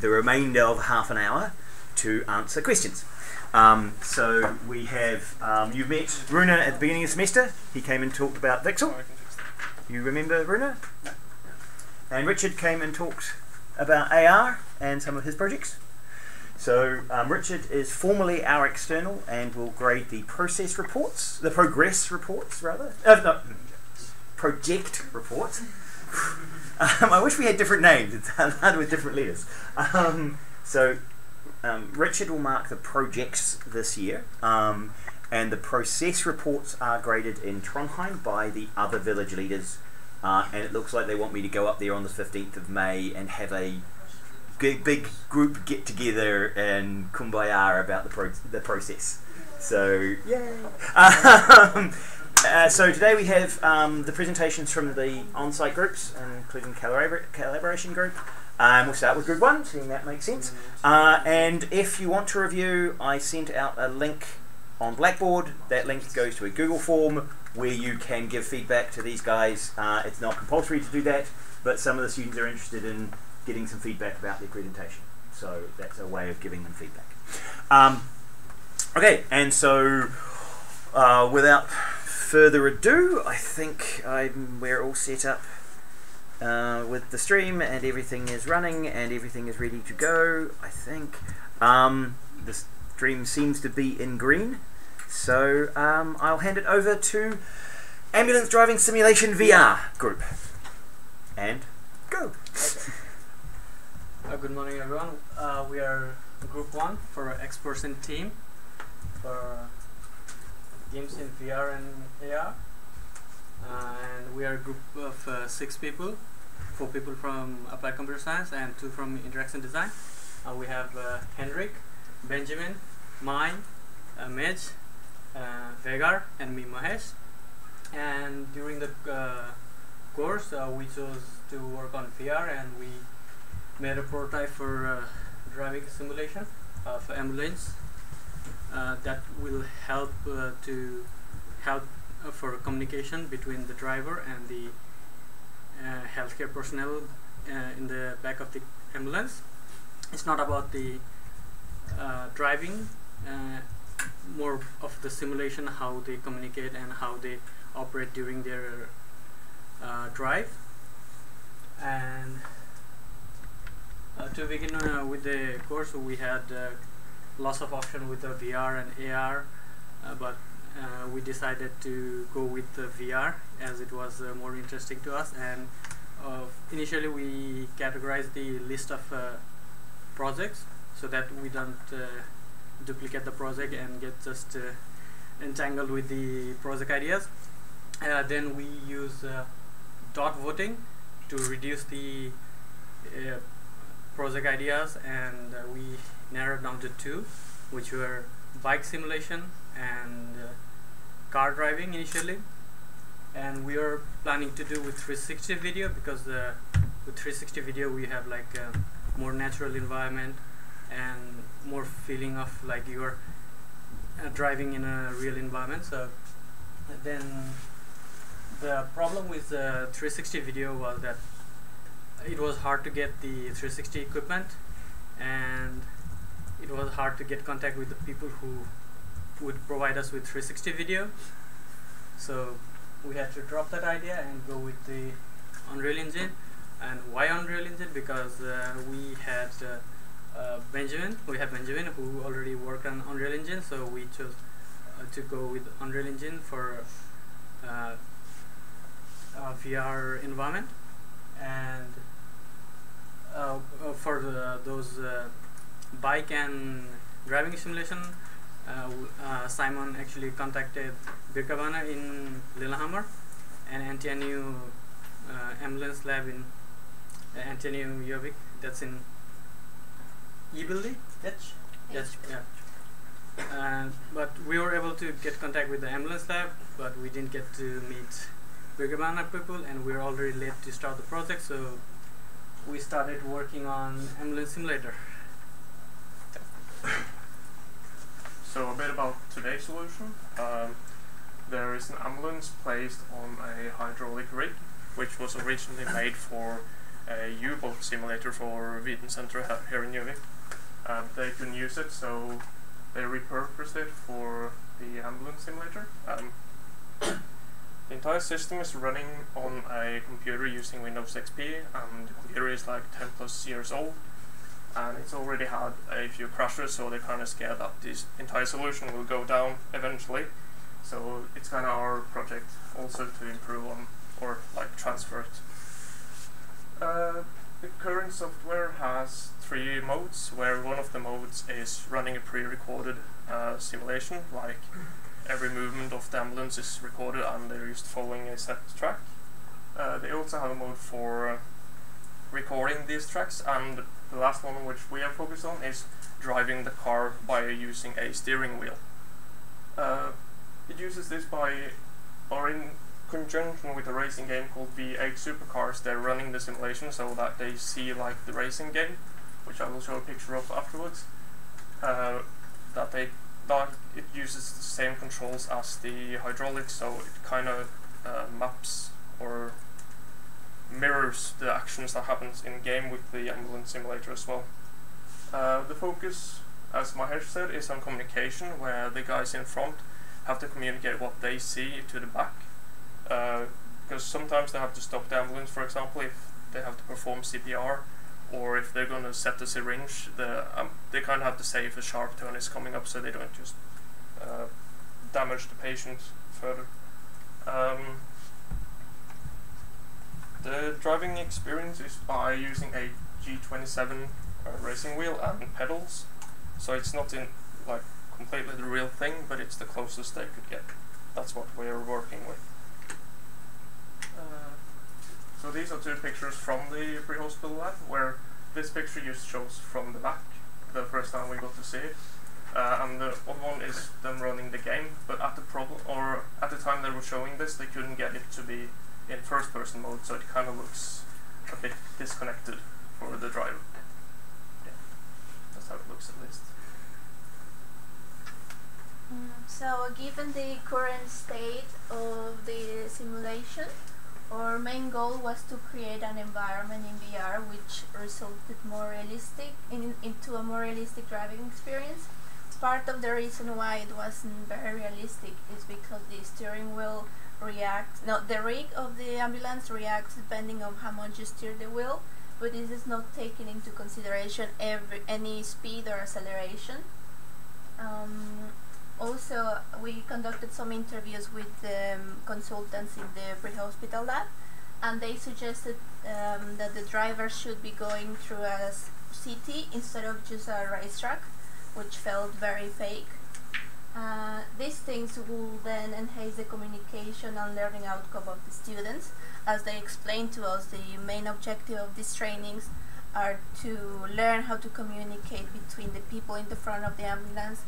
the remainder of half an hour to answer questions. So we have, you met Runa at the beginning of the semester. He came and talked about Vixel. You remember Runa? And Richard came and talked about AR and some of his projects. So Richard is formally our external and will grade the progress reports rather. No, project reports. I wish we had different names. It's hard with different letters. Richard will mark the projects this year, and the process reports are graded in Trondheim by the other village leaders, and it looks like they want me to go up there on the 15th of May and have a big group get together and kumbaya about the process. So yay! So today we have the presentations from the on-site groups, including collaboration group. We'll start with group 1, seeing that makes sense. And if you want to review, I sent out a link on Blackboard. That link goes to a Google form where you can give feedback to these guys. It's not compulsory to do that, but some of the students are interested in getting some feedback about their presentation. So that's a way of giving them feedback. Okay, and so without further ado, I think we're all set up with the stream, and everything is running and everything is ready to go. I think the stream seems to be in green, so I'll hand it over to Ambulance Driving Simulation VR group, and go. Okay. Good morning everyone. We are group 1 for X% team for games in VR and AR, and we are a group of 6 people, 4 people from Applied Computer Science and 2 from Interaction Design. We have Henrik, Benjamin, mine, Mej, Vegar, and me, Mahesh. And during the course, we chose to work on VR, and we made a prototype for driving simulation of ambulance. That will help for communication between the driver and the healthcare personnel in the back of the ambulance. It's not about the driving, more of the simulation, how they communicate and how they operate during their drive. And to begin with the course, we had lots of options with the VR and AR, but we decided to go with the VR as it was more interesting to us. And initially we categorized the list of projects so that we don't duplicate the project and get just entangled with the project ideas. Then we use dot voting to reduce the project ideas, and we narrowed down to 2, which were bike simulation and car driving initially. And we are planning to do with 360 video, because with 360 video we have like a more natural environment and more feeling of like you're driving in a real environment. So then the problem with 360 video was that it was hard to get the 360 equipment, and it was hard to get contact with the people who would provide us with 360 video. So we had to drop that idea and go with the Unreal Engine. And why Unreal Engine? Because we had Benjamin who already worked on Unreal Engine, so we chose to go with Unreal Engine for VR environment. And for those bike and driving simulation, Simon actually contacted Birkabana in Lillehammer and NTNU ambulance lab in NTNU Gjøvik, that's in Usability. Yeah. But we were able to get contact with the ambulance lab, but we didn't get to meet Birkabana people, and we were already late to start the project, so we started working on ambulance simulator. So a bit about today's solution. There is an ambulance placed on a hydraulic rig, which was originally made for a U-boat simulator for Viten Center here in Gjøvik. They couldn't use it, so they repurposed it for the ambulance simulator. The entire system is running on a computer using Windows XP, and the computer is like 10 plus years old, and it's already had a few crashes, so they're kind of scared that this entire solution will go down eventually. So it's kind of our project also to improve on, or like transfer it. The current software has 3 modes, where one of the modes is running a pre-recorded simulation, like every movement of the ambulance is recorded and they're just following a set track. They also have a mode for recording these tracks, and the last one which we are focused on is driving the car by using a steering wheel. It uses this or in conjunction with a racing game called V8 Supercars. They're running the simulation so that they see like the racing game, which I will show a picture of afterwards. It uses the same controls as the hydraulics, so it kind of maps or mirrors the actions that happens in game with the ambulance simulator as well. The focus, as Mahesh said, is on communication, where the guys in front have to communicate what they see to the back, because sometimes they have to stop the ambulance, for example, if they have to perform CPR, or if they're going to set the syringe. They kind of have to say if a sharp turn is coming up, so they don't just damage the patient further. The driving experience is by using a G27 racing wheel and pedals, so it's not in like completely the real thing, but it's the closest they could get. That's what we're working with. So these are 2 pictures from the pre-hospital lab, where this picture just shows from the back, the first time we got to see it, and the other one is them running the game. But at the time they were showing this, they couldn't get it to be in first-person mode, so it kind of looks a bit disconnected for the driver. Yeah, that's how it looks at least. So given the current state of the simulation, our main goal was to create an environment in VR which resulted into a more realistic driving experience. Part of the reason why it wasn't very realistic is because the steering wheel the rig of the ambulance reacts depending on how much you steer the wheel, but this is not taking into consideration any speed or acceleration. Also, we conducted some interviews with the consultants in the pre-hospital lab, and they suggested that the driver should be going through a city instead of just a racetrack, which felt very fake. These things will then enhance the communication and learning outcome of the students. As they explained to us, the main objective of these trainings are to learn how to communicate between the people in the front of the ambulance,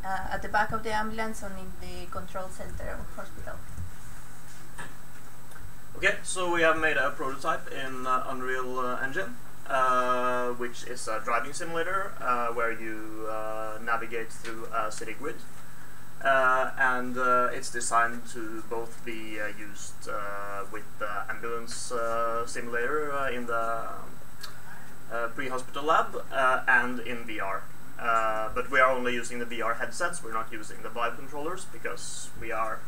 at the back of the ambulance, and in the control center of hospital. Okay, so we have made a prototype in Unreal Engine, which is a driving simulator where you navigate through a city grid. And it's designed to both be used with the ambulance simulator in the pre-hospital lab and in VR. But we are only using the VR headsets. We're not using the Vive controllers because we are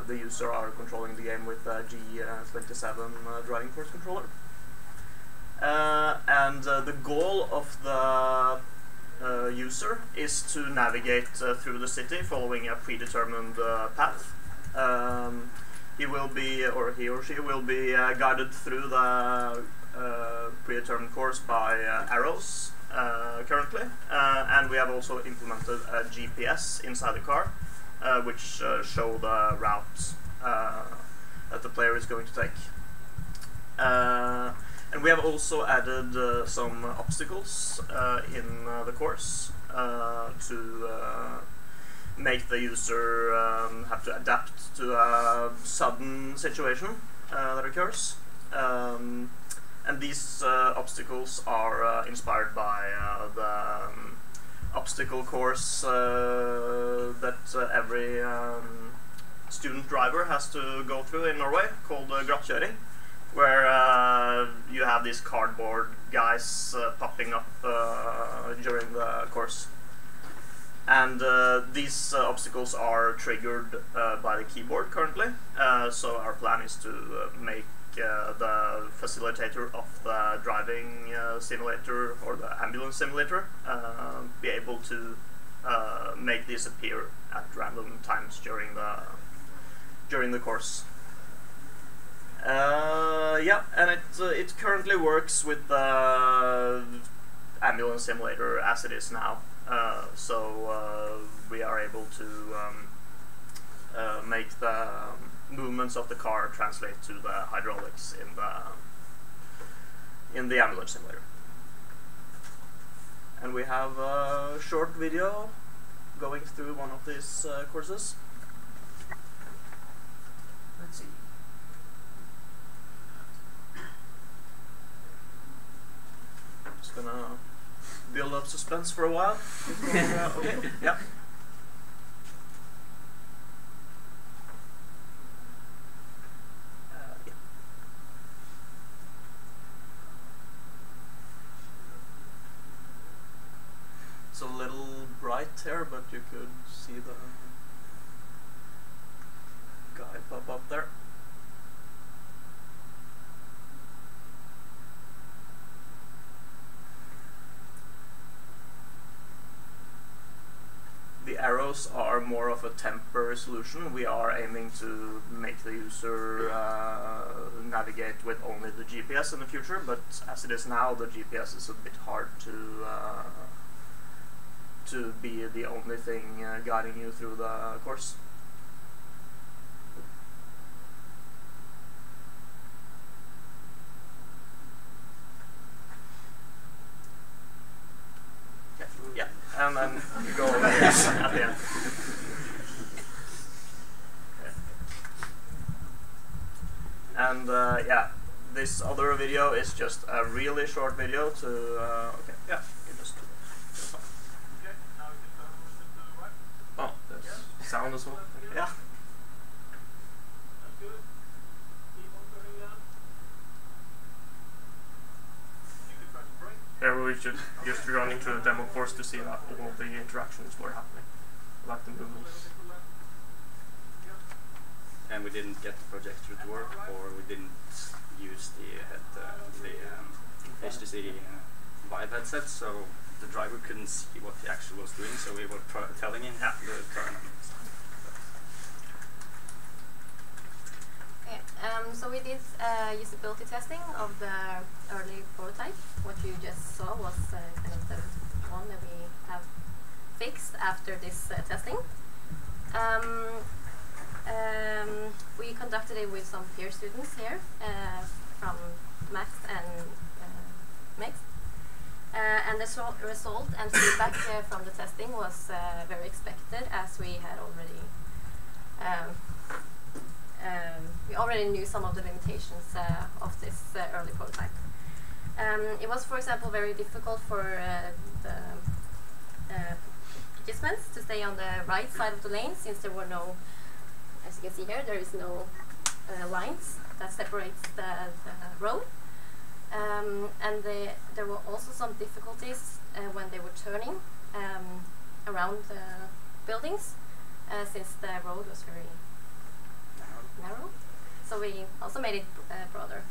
the user are controlling the game with a G27 driving force controller. And the goal of the user is to navigate through the city following a predetermined path. He will be, or he or she will be guided through the predetermined course by arrows currently, and we have also implemented a GPS inside the car, which show the route that the player is going to take. And we have also added some obstacles in the course to make the user have to adapt to a sudden situation that occurs. And these obstacles are inspired by the obstacle course that every student driver has to go through in Norway, called grattkjøring. where you have these cardboard guys popping up during the course. And these obstacles are triggered by the keyboard currently, so our plan is to make the facilitator of the driving simulator or the ambulance simulator be able to make these appear at random times during the course. Yeah, and it currently works with the ambulance simulator as it is now. So we are able to make the movements of the car translate to the hydraulics in the ambulance simulator. And we have a short video going through one of these courses. Let's see. Just gonna build up suspense for a while. Okay. Yeah. Yeah. It's a little bright here, but you could see the guy pop up there. The arrows are more of a temporary solution. We are aiming to make the user navigate with only the GPS in the future, but as it is now, the GPS is a bit hard to be the only thing guiding you through the course. Yeah, and then you go over here at the end. And yeah, this other video is just a really short video to, okay, yeah, you just do that. Okay, now we can turn a little bit to the right. Oh, there's sound as well. Yeah. That's good. Keep on turning down. You can try to brake. Yeah, we should just run into a demo course to see that all the interactions were happening, like the movements. And we didn't get the projector to work, or we didn't use the HTC Vive headset, so the driver couldn't see what he actually was doing, so we were telling him to turn on. Okay, so we did usability testing of the early prototype. What you just saw was kind of the one that we have fixed after this testing. We conducted it with some peer students here from Max and Mix. And the result and feedback from the testing was very expected, as we had already knew some of the limitations of this early prototype. It was, for example, very difficult for the participants to stay on the right side of the lane, since there were no, as you can see here, there is no lines that separates the road. And there were also some difficulties when they were turning around the buildings, since the road was very narrow. So we also made it broader.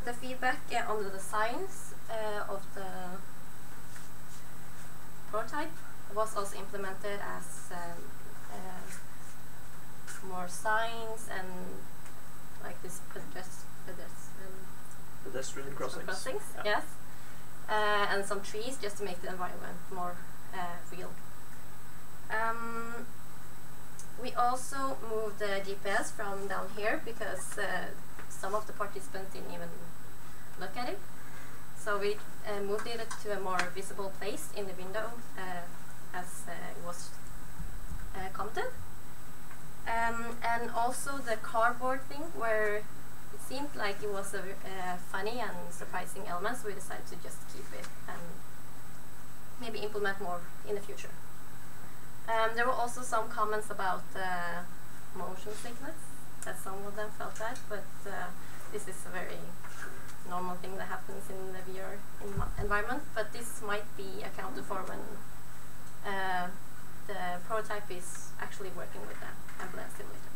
The feedback on the designs of the prototype was also implemented as more signs and like this Pedestrian crossings. Yeah. Yes, and some trees, just to make the environment more real. We also moved the GPS from down here because some of the participants didn't even look at it. So we moved it to a more visible place in the window, as it was commented. And also the cardboard thing, where it seemed like it was a funny and surprising element, so we decided to just keep it and maybe implement more in the future. There were also some comments about motion sickness that some of them felt that, but this is a very normal thing that happens in the VR environment. But this might be accounted for when the prototype is actually working with the ambulance simulator.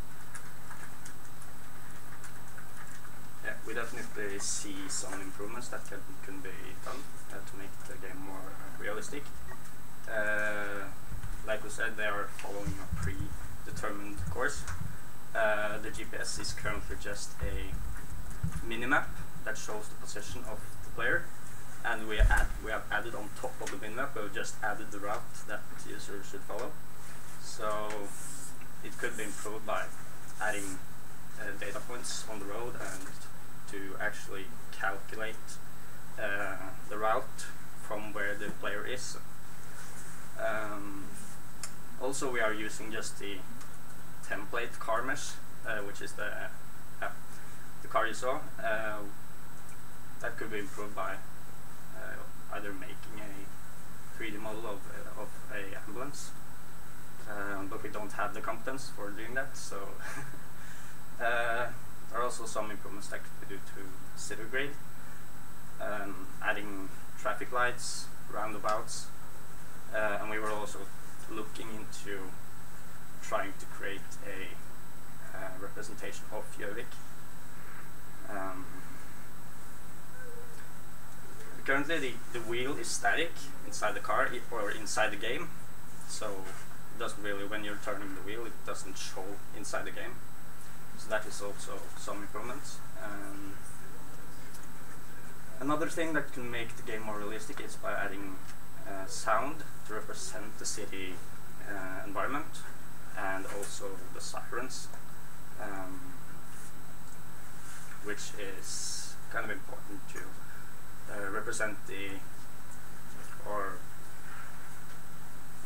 Yeah, we definitely see some improvements that can be done to make the game more realistic. Like we said, they are following a predetermined course. The GPS is currently just a minimap that shows the position of the player, and we have added on top of the minimap, we've just added the route that the user should follow. So it could be improved by adding data points on the road and to actually calculate the route from where the player is. Also, we are using just the template car mesh, which is the car you saw. That could be improved by either making a 3D model of a ambulance, but we don't have the competence for doing that. So there are also some improvements that could be due to city grid, adding traffic lights, roundabouts, and we were also looking into trying to create a representation of Gjøvik. Currently the wheel is static inside the car or inside the game, so it doesn't really, when you're turning the wheel, it doesn't show inside the game. So that is also some improvements. Another thing that can make the game more realistic is by adding sound to represent the city environment, and also the sirens, which is kind of important to represent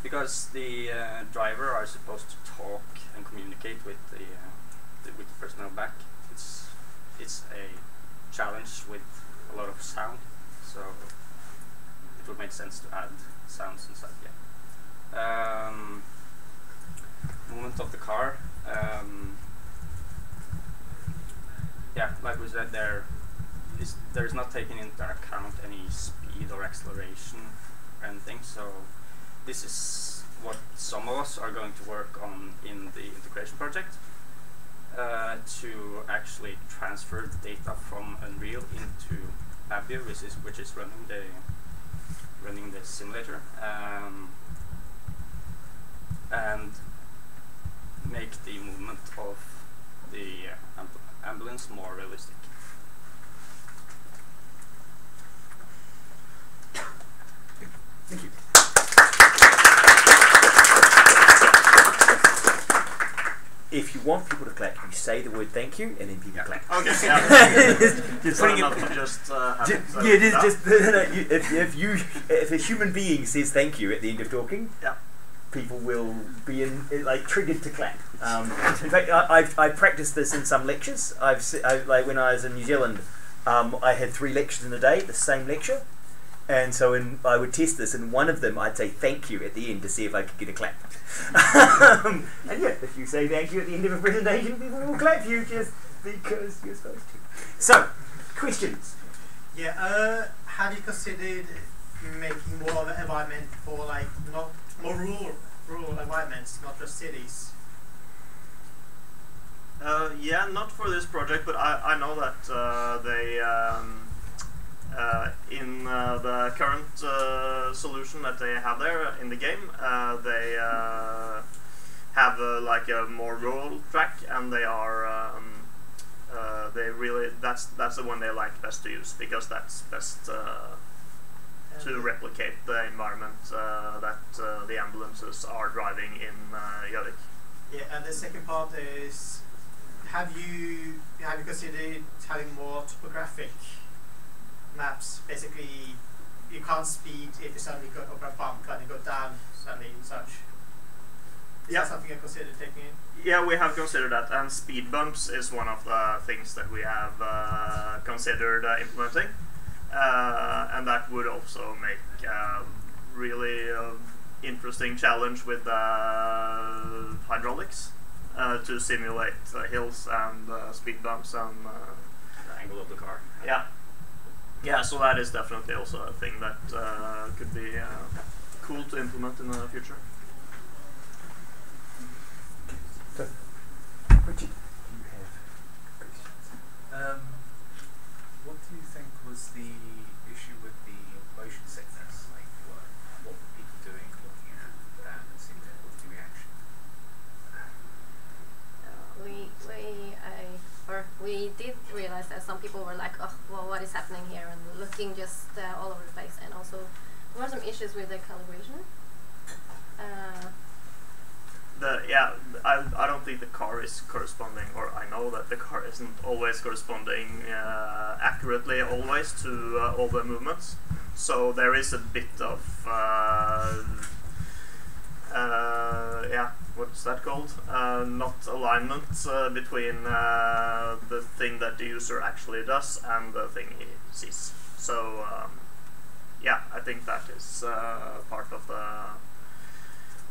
because the driver are supposed to talk and communicate with the personnel back. It's a challenge with a lot of sound, so it would make sense to add sounds inside the game. Movement of the car. Yeah, like we said, there's not taken into account any speed or acceleration or anything, so this is what some of us are going to work on in the integration project, to actually transfer the data from Unreal into Abio, which is running the simulator, and make the movement of the ambulance more realistic. Thank you. If you want people to clap, you say the word thank you, and then people clap. Okay. Yeah. Just So putting not it. to just If a human being says thank you at the end of talking, yeah. people will be triggered to clap. In fact, I practiced this in some lectures. Like when I was in New Zealand, I had 3 lectures in a day, the same lecture, and so I would test this. In one of them, I'd say thank you at the end to see if I could get a clap. And yeah, if you say thank you at the end of a presentation, people will clap you just because you're supposed to. So, questions? Yeah, have you considered making more of an environment for like not more rural environments, not just cities? Yeah, not for this project, but I know that they in the current solution that they have there in the game, they have like a more rural track, and they are they really that's the one they like best to use, because that's best to replicate the environment that the ambulances are driving in Gjøvik. Yeah, and the second part is, have you considered having more topographic maps? Basically, you can't speed if you suddenly go over a bump and you go down suddenly and such. Is that something you considered taking in? Yeah, we have considered that, and speed bumps is one of the things that we have considered implementing, and that would also make really interesting challenge with hydraulics, to simulate hills and speed bumps and The angle of the car. yeah. Yeah, so that is definitely also a thing that could be cool to implement in the future. So, Richard, you have questions? What do you think was the issue with the motion sickness? Like, what were people doing looking at that and seeing what was the reaction? We did realize that some people were like, oh, well, what is happening here, and looking just all over the place, and also there were some issues with the calibration. I don't think the car is corresponding, or I know that the car isn't always corresponding accurately always to all the movements. So there is a bit of what's that called? Not alignment between the thing that the user actually does and the thing he sees. So yeah, I think that is part of the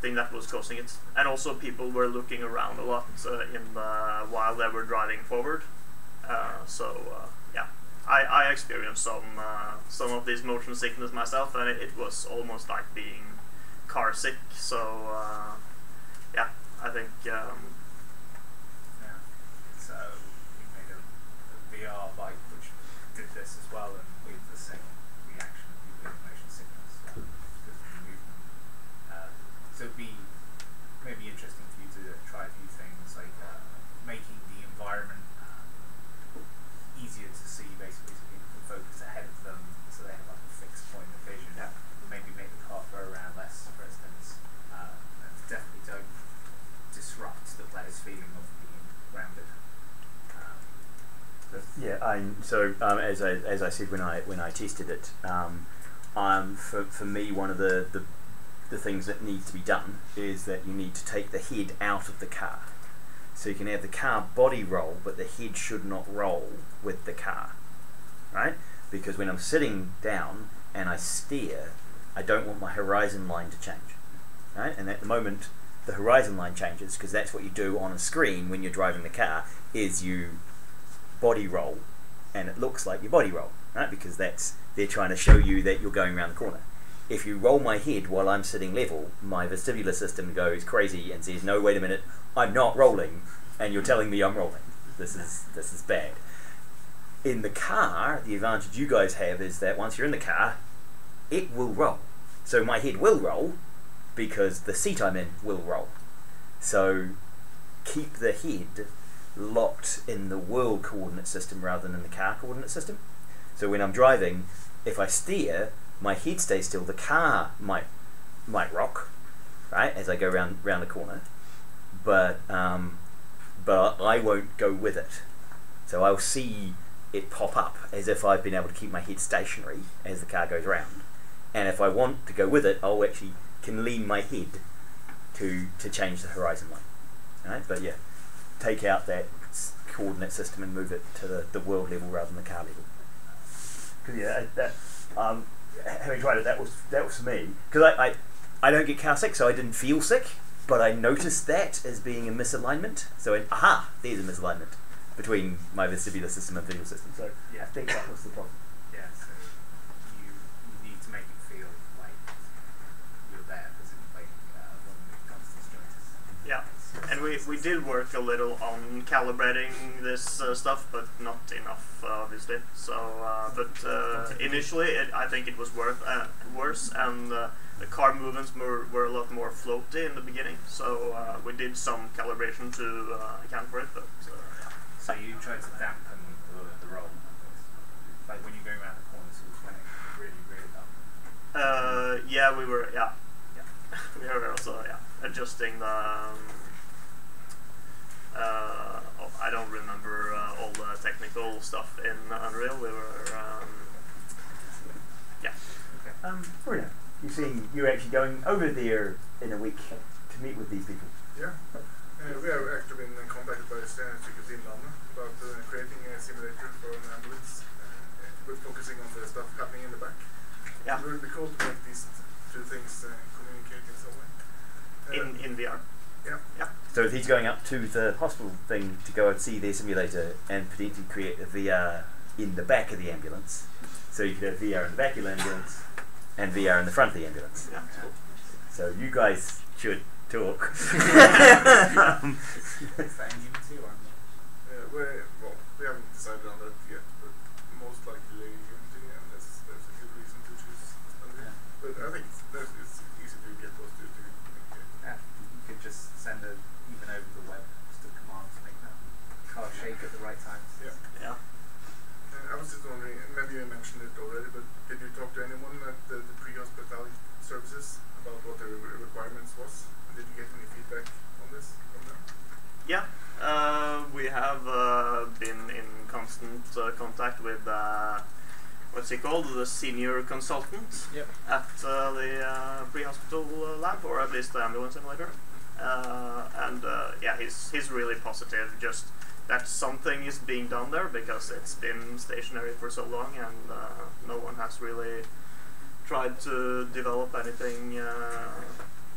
thing that was causing it. And also people were looking around a lot while they were driving forward. Yeah, I experienced some of this motion sickness myself, and it was almost like being car sick. So yeah, I think Yeah. So we made a VR bike which did this as well, and with the same reaction of people with motion sickness because of the movement. So it'd be maybe interesting for you to try a few things like making the environment easier to see, basically, so people can focus ahead of them, so they have like a fixed point of vision. Yeah. Maybe make the car go around less, for instance, and definitely don't disrupt the player's feeling of being grounded. Yeah, as I said when I tested it, for me one of the things that needs to be done is that you need to take the head out of the car. So you can have the car body roll, but the head should not roll with the car, right? Because when I'm sitting down and I steer, I don't want my horizon line to change, right? And at the moment, the horizon line changes because that's what you do on a screen when you're driving the car, is you body roll, and it looks like you body roll, right? Because they're trying to show you that you're going around the corner. If you roll my head while I'm sitting level, my vestibular system goes crazy and says, no, wait a minute, I'm not rolling, and you're telling me I'm rolling. This is bad. In the car, the advantage you guys have is that once you're in the car, it will roll. So my head will roll because the seat I'm in will roll. So keep the head locked in the world coordinate system rather than in the car coordinate system. So when I'm driving, if I steer, my head stays still. The car might rock, right, as I go round the corner, but I won't go with it. So I'll see it pop up as if I've been able to keep my head stationary as the car goes around. And if I want to go with it, I'll actually can lean my head to change the horizon line. Right? But yeah, take out that coordinate system and move it to the world level rather than the car level. Because yeah, having tried it, that was for me. Because I don't get car sick, so I didn't feel sick, but I noticed that as being a misalignment. So aha, there's a misalignment between my vestibular system and visual system. So yeah, I think that was the problem. Yeah, so you need to make it feel like you're there physically when it comes to disjointed. Yeah, and we did work a little on calibrating this stuff, but not enough, obviously. So, initially, I think it was worse, and the car movements were a lot more floaty in the beginning. So we did some calibration to account for it, but. So you tried to dampen the roll, like when you're going around the corners, it was when it really up. Yeah, we were we were also adjusting the. I don't remember all the technical stuff in Unreal. We were Bruno, you're actually going over there in a week to meet with these people. Yeah. We have actually been contacted by the Sykehuset Innlandet about creating a simulator for an ambulance, but focusing on the stuff happening in the back. Yeah. It would be cool to make these two things communicate in some way. In VR. Yeah. Yeah. So if he's going up to the hospital thing to go and see their simulator and potentially create a VR in the back of the ambulance, so you could have VR in the back of the ambulance and VR in the front of the ambulance. Yeah. So you guys should talk. Is that in Unity or Well, we haven't decided on that yet, but most likely Unity, unless there's a good reason to choose Unreal. But I think it's easy to get those two to communicate. Yeah, you could just send it even over the web, just a command to make that car shake at the right times. Yeah. Yeah. I was just wondering, maybe you mentioned it already, but did you talk to anyone at the pre-hospital services about what the requirements was? Did you get any feedback on this from them? Yeah, we have been in constant contact with what's he called, the senior consultant at the pre-hospital lab, or at least the ambulance simulator. And yeah, he's really positive. Just that something is being done there because it's been stationary for so long, and no one has really tried to develop anything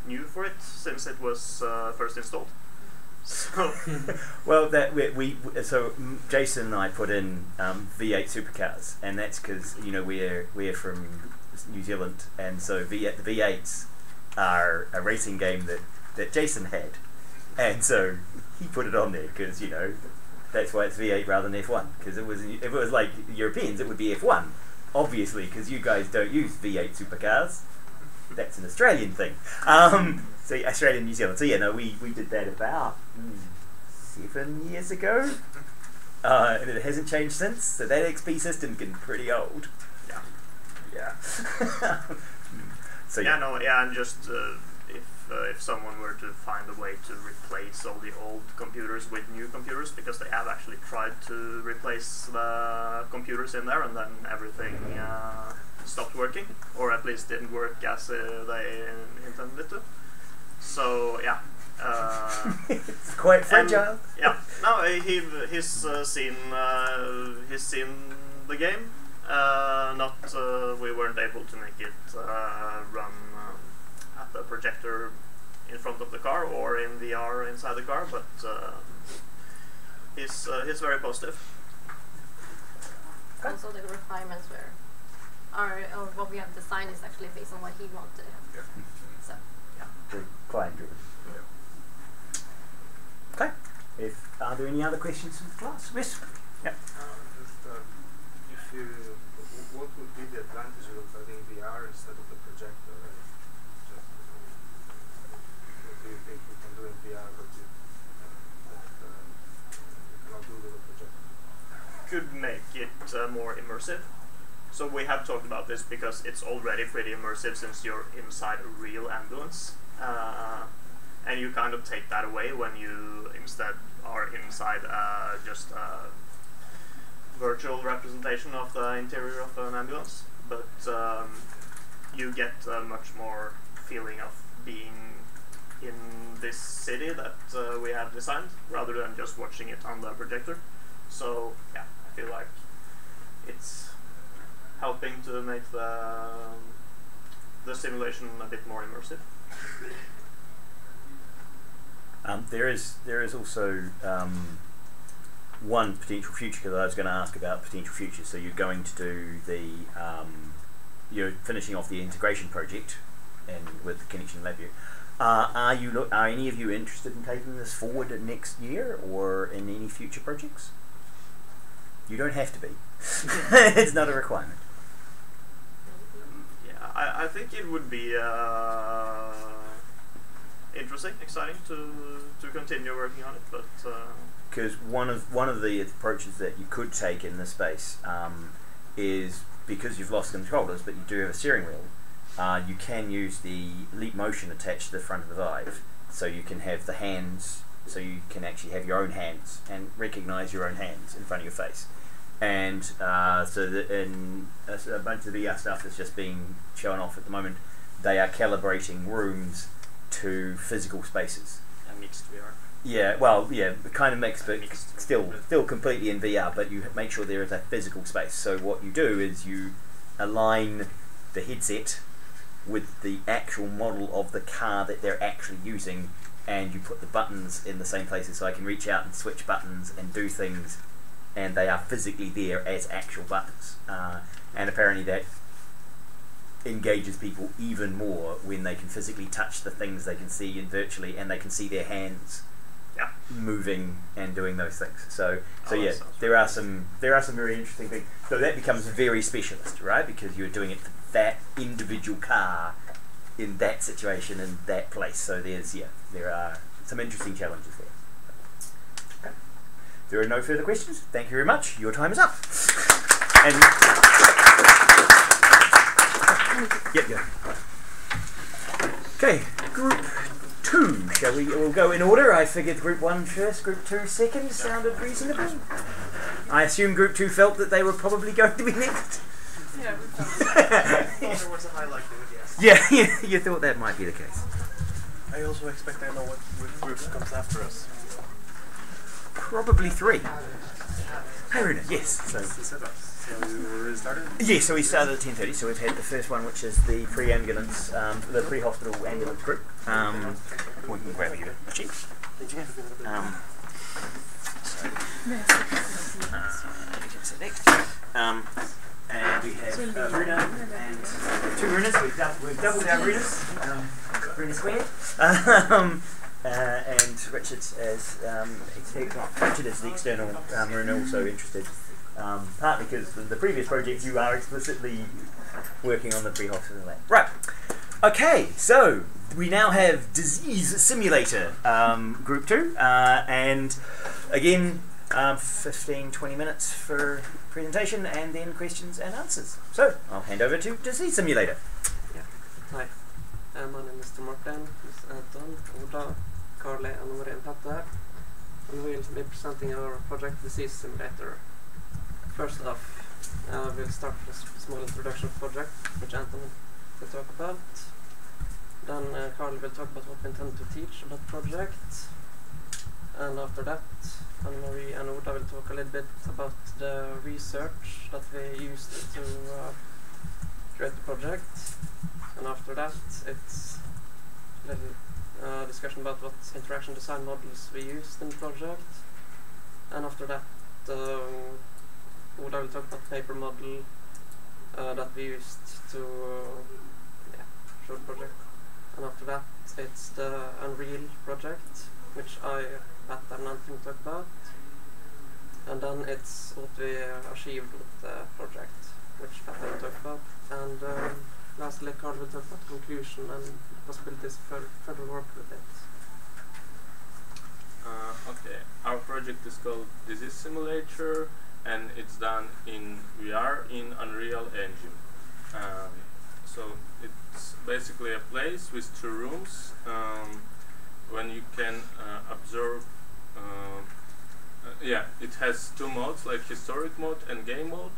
new for it since it was first installed. So Well, that so Jason and I put in V8 supercars, and that's because we're from New Zealand, and so the V8s are a racing game that Jason had, and so he put it on there because that's why it's V8 rather than F1, because if it was like Europeans, it would be F1, obviously, because you guys don't use V8 supercars. That's an Australian thing. So Australia and New Zealand. So yeah, no, we did that about 7 years ago, and it hasn't changed since. So that XP system's getting pretty old. yeah. Yeah. So Yeah, no, yeah, and just if someone were to find a way to replace all the old computers with new computers, because they have actually tried to replace the computers in there, and then everything stopped working, or at least didn't work as they intended it to. So yeah. it's quite fragile. Yeah, no, he's seen the game. We weren't able to make it run at the projector in front of the car or in VR inside the car, but he's very positive. Also, the requirements or what we have designed is actually based on what he wanted. Yeah. So The client driven. Okay. Are there any other questions from the class? Yes. Yeah. What would be the advantage of having VR instead of the projector? What do you think you can do in VR that you cannot do with a projector? Could make it more immersive. So we have talked about this because it's already pretty immersive since you're inside a real ambulance. And you kind of take that away when you instead are inside just a virtual representation of the interior of an ambulance. But you get a much more feeling of being in this city that we have designed, rather than just watching it on the projector. So yeah, I feel like it's helping to make the simulation a bit more immersive. There is also one potential future, because I was going to ask about potential futures. So you're going to do you're finishing off the integration project, and with the Connection Lab view. Are any of you interested in taking this forward next year or in any future projects? You don't have to be. It's not a requirement. Yeah, I think it would be interesting, exciting to continue working on it, but because one of the approaches that you could take in this space is, because you've lost controllers but you do have a steering wheel, you can use the Leap Motion attached to the front of the Vive, so you can have the hands, so you can actually have your own hands and recognize your own hands in front of your face. And so that in a bunch of the VR stuff that's just being shown off at the moment, they are calibrating rooms to physical spaces. And mixed VR. Yeah, well, yeah, kind of mixed, but still completely in VR, but you make sure there is a physical space. So what you do is you align the headset with the actual model of the car that they're actually using, and you put the buttons in the same places, so I can reach out and switch buttons and do things, and they are physically there as actual buttons. And apparently that engages people even more when they can physically touch the things they can see in virtually, and they can see their hands moving and doing those things. So yeah, there are some very interesting things. So that becomes very specialist, right? Because you're doing it for that individual car in that situation in that place. So there are some interesting challenges there. Okay. There are no further questions. Thank you very much. Your time is up. And yeah. Okay, group 2. Shall we? We'll go in order. I figured group 1 first, group 2 second sounded reasonable. I assume group 2 felt that they were probably going to be next. Yeah, we thought there was a high likelihood, yes. Yeah, you thought that might be the case. I also expect I know what group comes after us. Probably 3. Hey Runa, yes. So we already started? Yeah, so we started at 10:30, so we've had the first one, which is the pre-ambulance, the pre-hospital ambulance group. We can grab you a sheet. You can sit next. And we have Runa and 2 Runas. We've doubled our Runas. Runa squared. And Richard's as Richard is the external Runa, also interested. Partly because in the previous project you are explicitly working on the pre-hospital lab. Right. Okay, so we now have Disease Simulator, Group 2, and again 15-20 minutes for presentation and then questions and answers. So I'll hand over to Disease Simulator. Yeah. Hi, my name is Martin, Anton, Oda, Carle and Maria Platter, and we'll be presenting our project Disease Simulator. First off, we'll start with a small introduction project, which Anton will talk about. Then Carl will talk about what we intend to teach about the project. And after that, Anne-Marie and Oda will talk a little bit about the research that we used to create the project. And after that, it's a little discussion about what interaction design models we used in the project. And after that, Oda will talk about the paper model that we used to show the project. And after that, it's the Unreal project, which I, Pat and Anton talk about. And then it's what we achieved with the project, which Pat will talk about. And lastly, Carl will talk about the conclusion and possibilities for further work with it. Okay, our project is called Disease Simulator, and it's done in VR in Unreal Engine. So it's basically a place with 2 rooms when you can observe. It has 2 modes, like historic mode and game mode,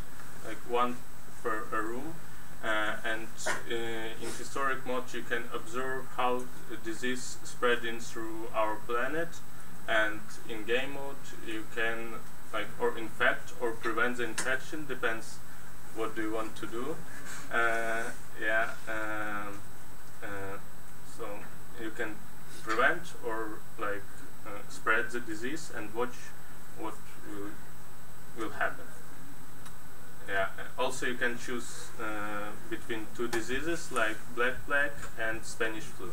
like 1 per a room. And in historic mode you can observe how the disease spreading through our planet, and in game mode you can or infect or prevent the infection, depends what do you want to do. So you can prevent or spread the disease and watch what will happen. Also you can choose between 2 diseases like Black Plague and Spanish flu.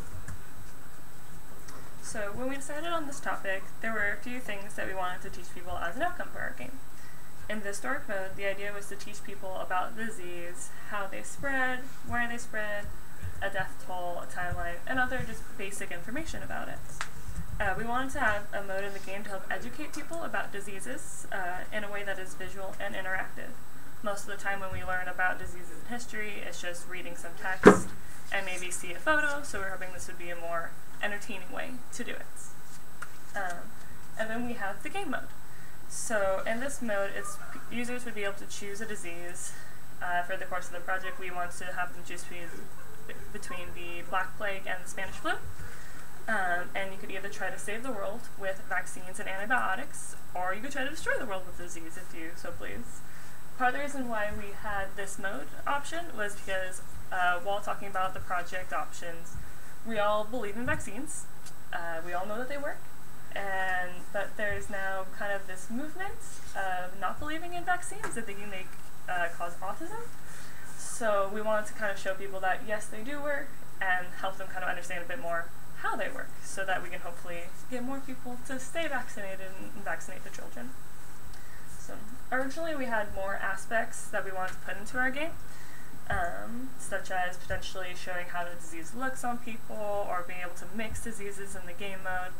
So when we decided on this topic, there were a few things that we wanted to teach people as an outcome for our game. In the historic mode, the idea was to teach people about the disease, how they spread, where they spread, a death toll, a timeline, and other just basic information about it. We wanted to have a mode in the game to help educate people about diseases in a way that is visual and interactive. Most of the time when we learn about diseases in history, it's just reading some text and maybe see a photo, so we're hoping this would be a more entertaining way to do it. And then we have the game mode. So in this mode, users would be able to choose a disease. For the course of the project, we want to have them choose between the Black Plague and the Spanish flu. And you could either try to save the world with vaccines and antibiotics, or you could try to destroy the world with disease if you so please. part of the reason why we had this mode option was because while talking about the project options, we all believe in vaccines. We all know that they work. But there's now kind of this movement of not believing in vaccines and thinking they cause autism. So we wanted to kind of show people that yes, they do work, and help them kind of understand a bit more how they work, so that we can hopefully get more people to stay vaccinated and vaccinate the children. So originally we had more aspects that we wanted to put into our game, such as potentially showing how the disease looks on people, or being able to mix diseases in the game mode.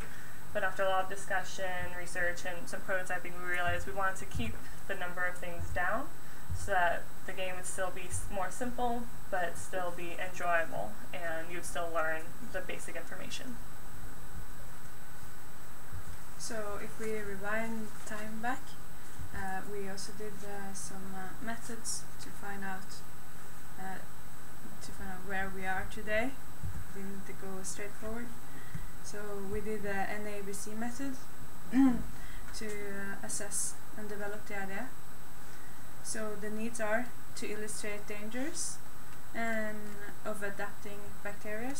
But after a lot of discussion, research, and some prototyping, we realized we wanted to keep the number of things down so that the game would still be more simple, but still be enjoyable, and you'd still learn the basic information. So if we rewind time back, we also did some methods to find out where we are today. Didn't go straight forward. So we did the NABC method to assess and develop the idea. So the needs are to illustrate dangers and of adapting bacteria,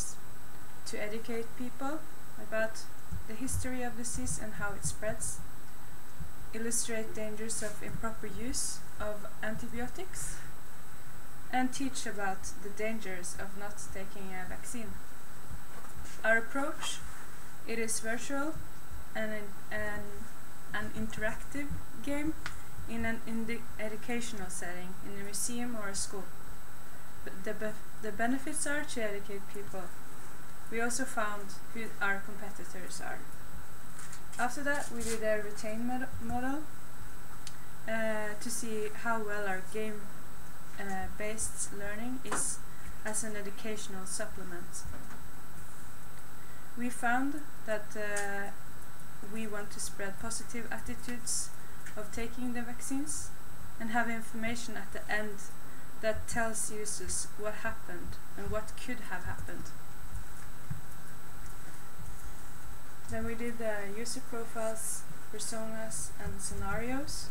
to educate people about the history of disease and how it spreads, illustrate dangers of improper use of antibiotics, and teach about the dangers of not taking a vaccine. Our approach, it is virtual and an interactive game in an educational setting, in a museum or a school. But the benefits are to educate people. We also found who our competitors are. After that, we did a retain model to see how well our game based learning is as an educational supplement. We found that we want to spread positive attitudes of taking the vaccines and have information at the end that tells users what happened and what could have happened. Then we did user profiles, personas, and scenarios.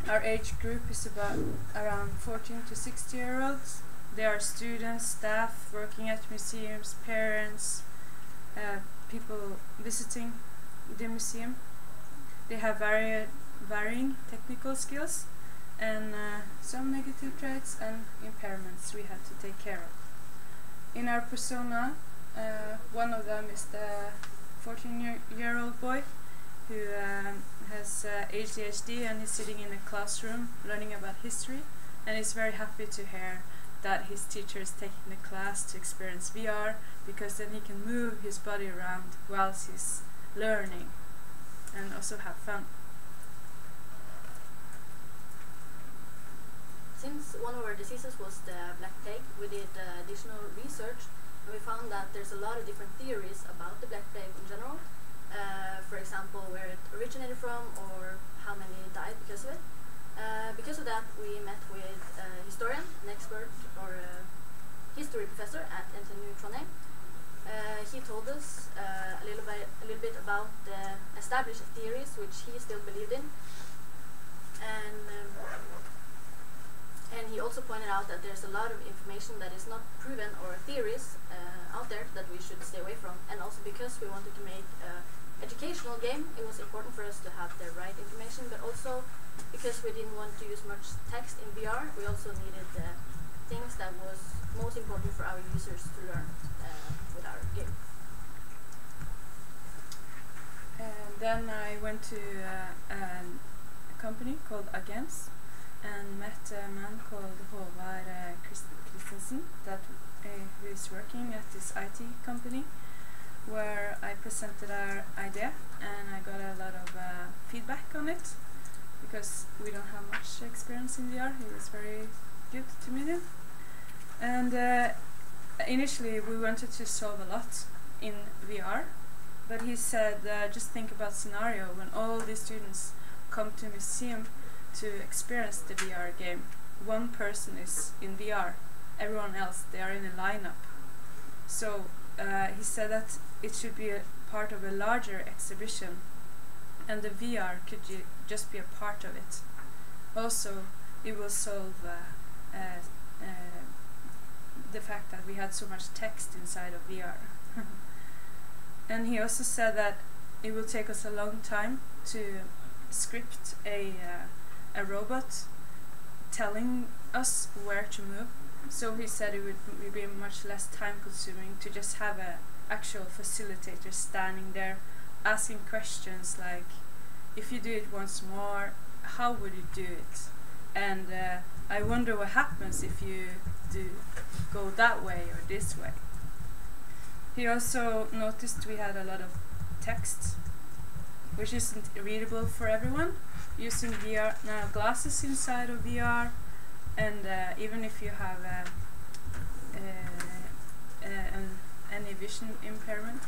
Our age group is about around 14 to 60-year-olds. They are students, staff working at museums, parents, people visiting the museum. They have varying technical skills and some negative traits and impairments we had to take care of. In our persona, one of them is the 14-year-old boy who has ADHD and is sitting in a classroom learning about history, and is very happy to hear that his teacher is taking the class to experience VR, because then he can move his body around whilst he's learning and also have fun. Since one of our diseases was the Black Plague, we did additional research, and we found that there's a lot of different theories about the Black Plague in general. For example, where it originated from or how many died because of it. Because of that, we met with a historian, an expert, or a history professor at NTNU Trondheim. He told us a little bit about the established theories which he still believed in, and he also pointed out that there's a lot of information that is not proven, or theories out there that we should stay away from. And also because we wanted to make an educational game, it was important for us to have the right information, but also because we didn't want to use much text in VR, we also needed the things that was most important for our users to learn with our game. And then I went to a company called Agents and met a man called Håvard Christensen who is working at this IT company, where I presented our idea and I got a lot of feedback on it, because we don't have much experience in VR. He was very good to meet him. And initially we wanted to solve a lot in VR, but he said just think about scenario when all the students come to a museum to experience the VR game. One person is in VR, everyone else, they are in a lineup. So he said that it should be a part of a larger exhibition, and the VR could just be a part of it. also it will solve the fact that we had so much text inside of VR. And he also said that it will take us a long time to script a robot telling us where to move. So he said it would be much less time consuming to just have an actual facilitator standing there asking questions like, if you do it once more, how would you do it? And I wonder what happens if you do go that way or this way. He also noticed we had a lot of text, which isn't readable for everyone. Using VR now glasses inside of VR, and even if you have any vision impairment,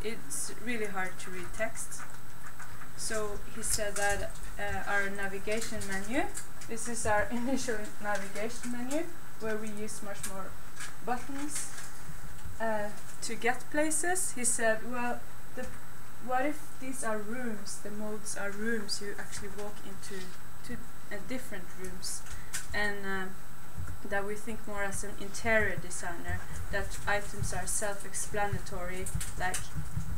it's really hard to read text. So he said that our navigation menu, this is our initial navigation menu, where we use much more buttons to get places. He said, well, what if these are rooms, the modes are rooms, you actually walk into different rooms, and that we think more as an interior designer, that items are self-explanatory, like,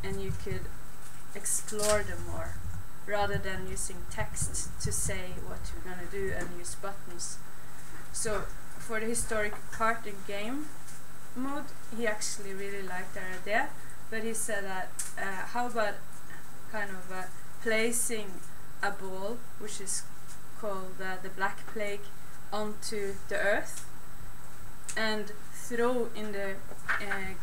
and you could explore them more, rather than using text to say what you're gonna do and use buttons. So for the historic card and game mode, he actually really liked our idea, but he said that how about kind of placing a ball, which is called the Black Plague, onto the earth, and throw in the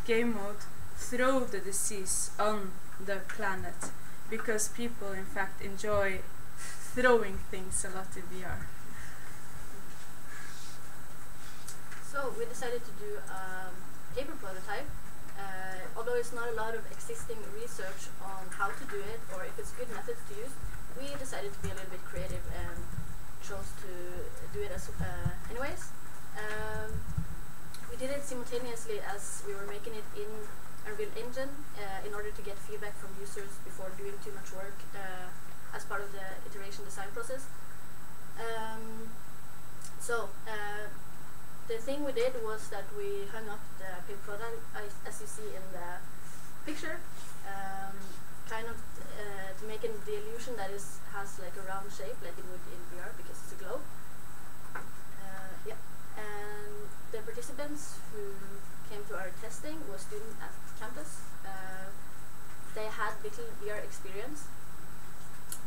game mode, throw the disease on the planet, because people in fact enjoy throwing things a lot in VR. So we decided to do a paper prototype. Although it's not a lot of existing research on how to do it or if it's good methods to use, we decided to be a little bit creative and chose to do it as anyways. We did it simultaneously as we were making it in Unreal Engine in order to get feedback from users before doing too much work as part of the iteration design process. The thing we did was that we hung up the paper prototype as you see in the picture, kind of to make it the illusion that has like a round shape like it would in VR because it's a globe. And the participants who came to our testing were students at campus. They had little VR experience,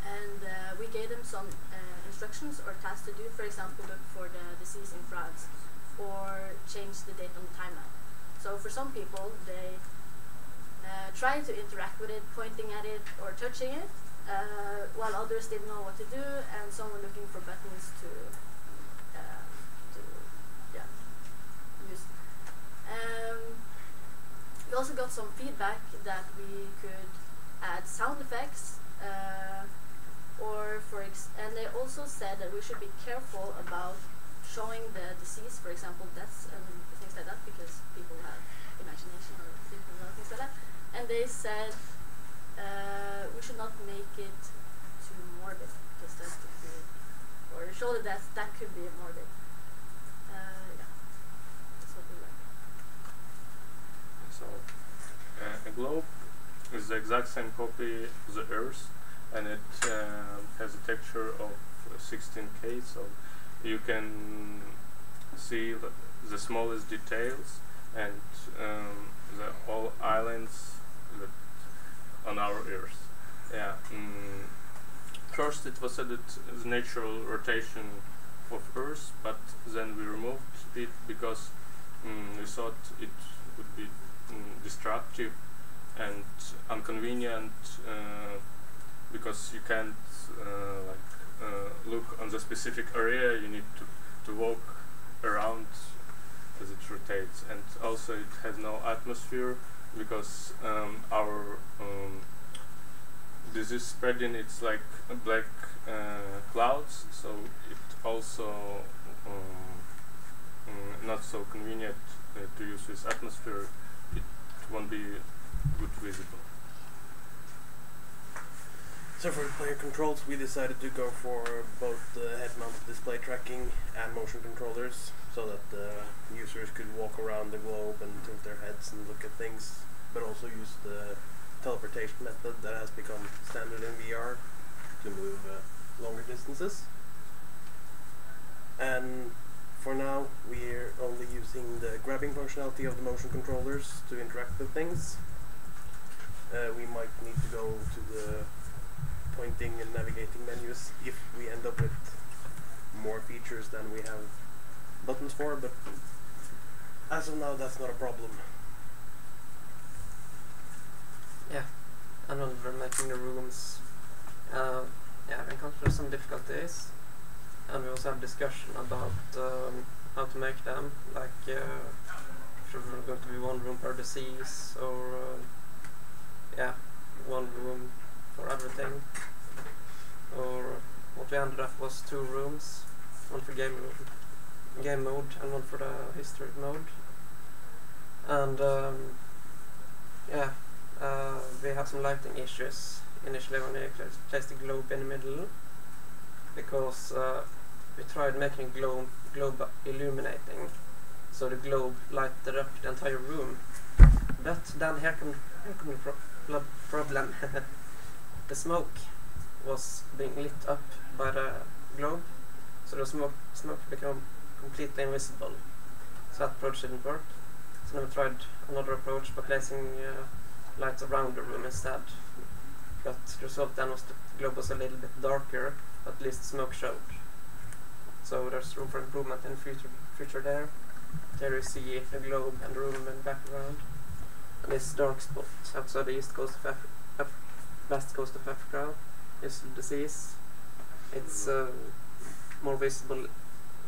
and we gave them some instructions or tasks to do. For example, look for the disease in France, or change the date on the timeline. So for some people, they tried to interact with it, pointing at it or touching it, while others didn't know what to do, and some were looking for buttons to use. We also got some feedback that we could add sound effects, and they also said that we should be careful about showing the disease, for example, deaths and things like that, because people have imagination or things like that. And they said we should not make it too morbid, because that could be, or show the death, that could be morbid. That's what we like. So, a globe is the exact same copy of the Earth, and it has a texture of 16K, so you can see the smallest details and the all islands on our Earth. Yeah. First it was said that the natural rotation of Earth, but then we removed it because we thought it would be destructive and inconvenient, because you can't look on the specific area, you need to walk around as it rotates, and also it has no atmosphere because our disease spreading, it's like black clouds, so it also not so convenient to use this atmosphere. It won't be good visible. So for the player controls, we decided to go for both the head-mounted display tracking and motion controllers, so that the users could walk around the globe and tilt their heads and look at things, but also use the teleportation method that has become standard in VR to move longer distances. And for now, we're only using the grabbing functionality of the motion controllers to interact with things. We might need to go to the pointing and navigating menus if we end up with more features than we have buttons for, but as of now that's not a problem. Yeah, and when we're making the rooms, we encountered some difficulties, and we also have discussion about how to make them, like should there going to be one room per disease, or one room for everything, or what we ended up was 2 rooms, one for game mode and one for the history mode. And we had some lighting issues initially when we placed the globe in the middle, because we tried making globe illuminating, so the globe lighted up the entire room. But then here come the problem. The smoke was being lit up by the globe, so the smoke became completely invisible. So that approach didn't work. So then we tried another approach by placing lights around the room instead. But the result then was the globe was a little bit darker, but at least smoke showed. So there's room for improvement in future there. There you see the globe and the room in the background. And this dark spot outside the east coast of west coast of Africa is the disease. It's more visible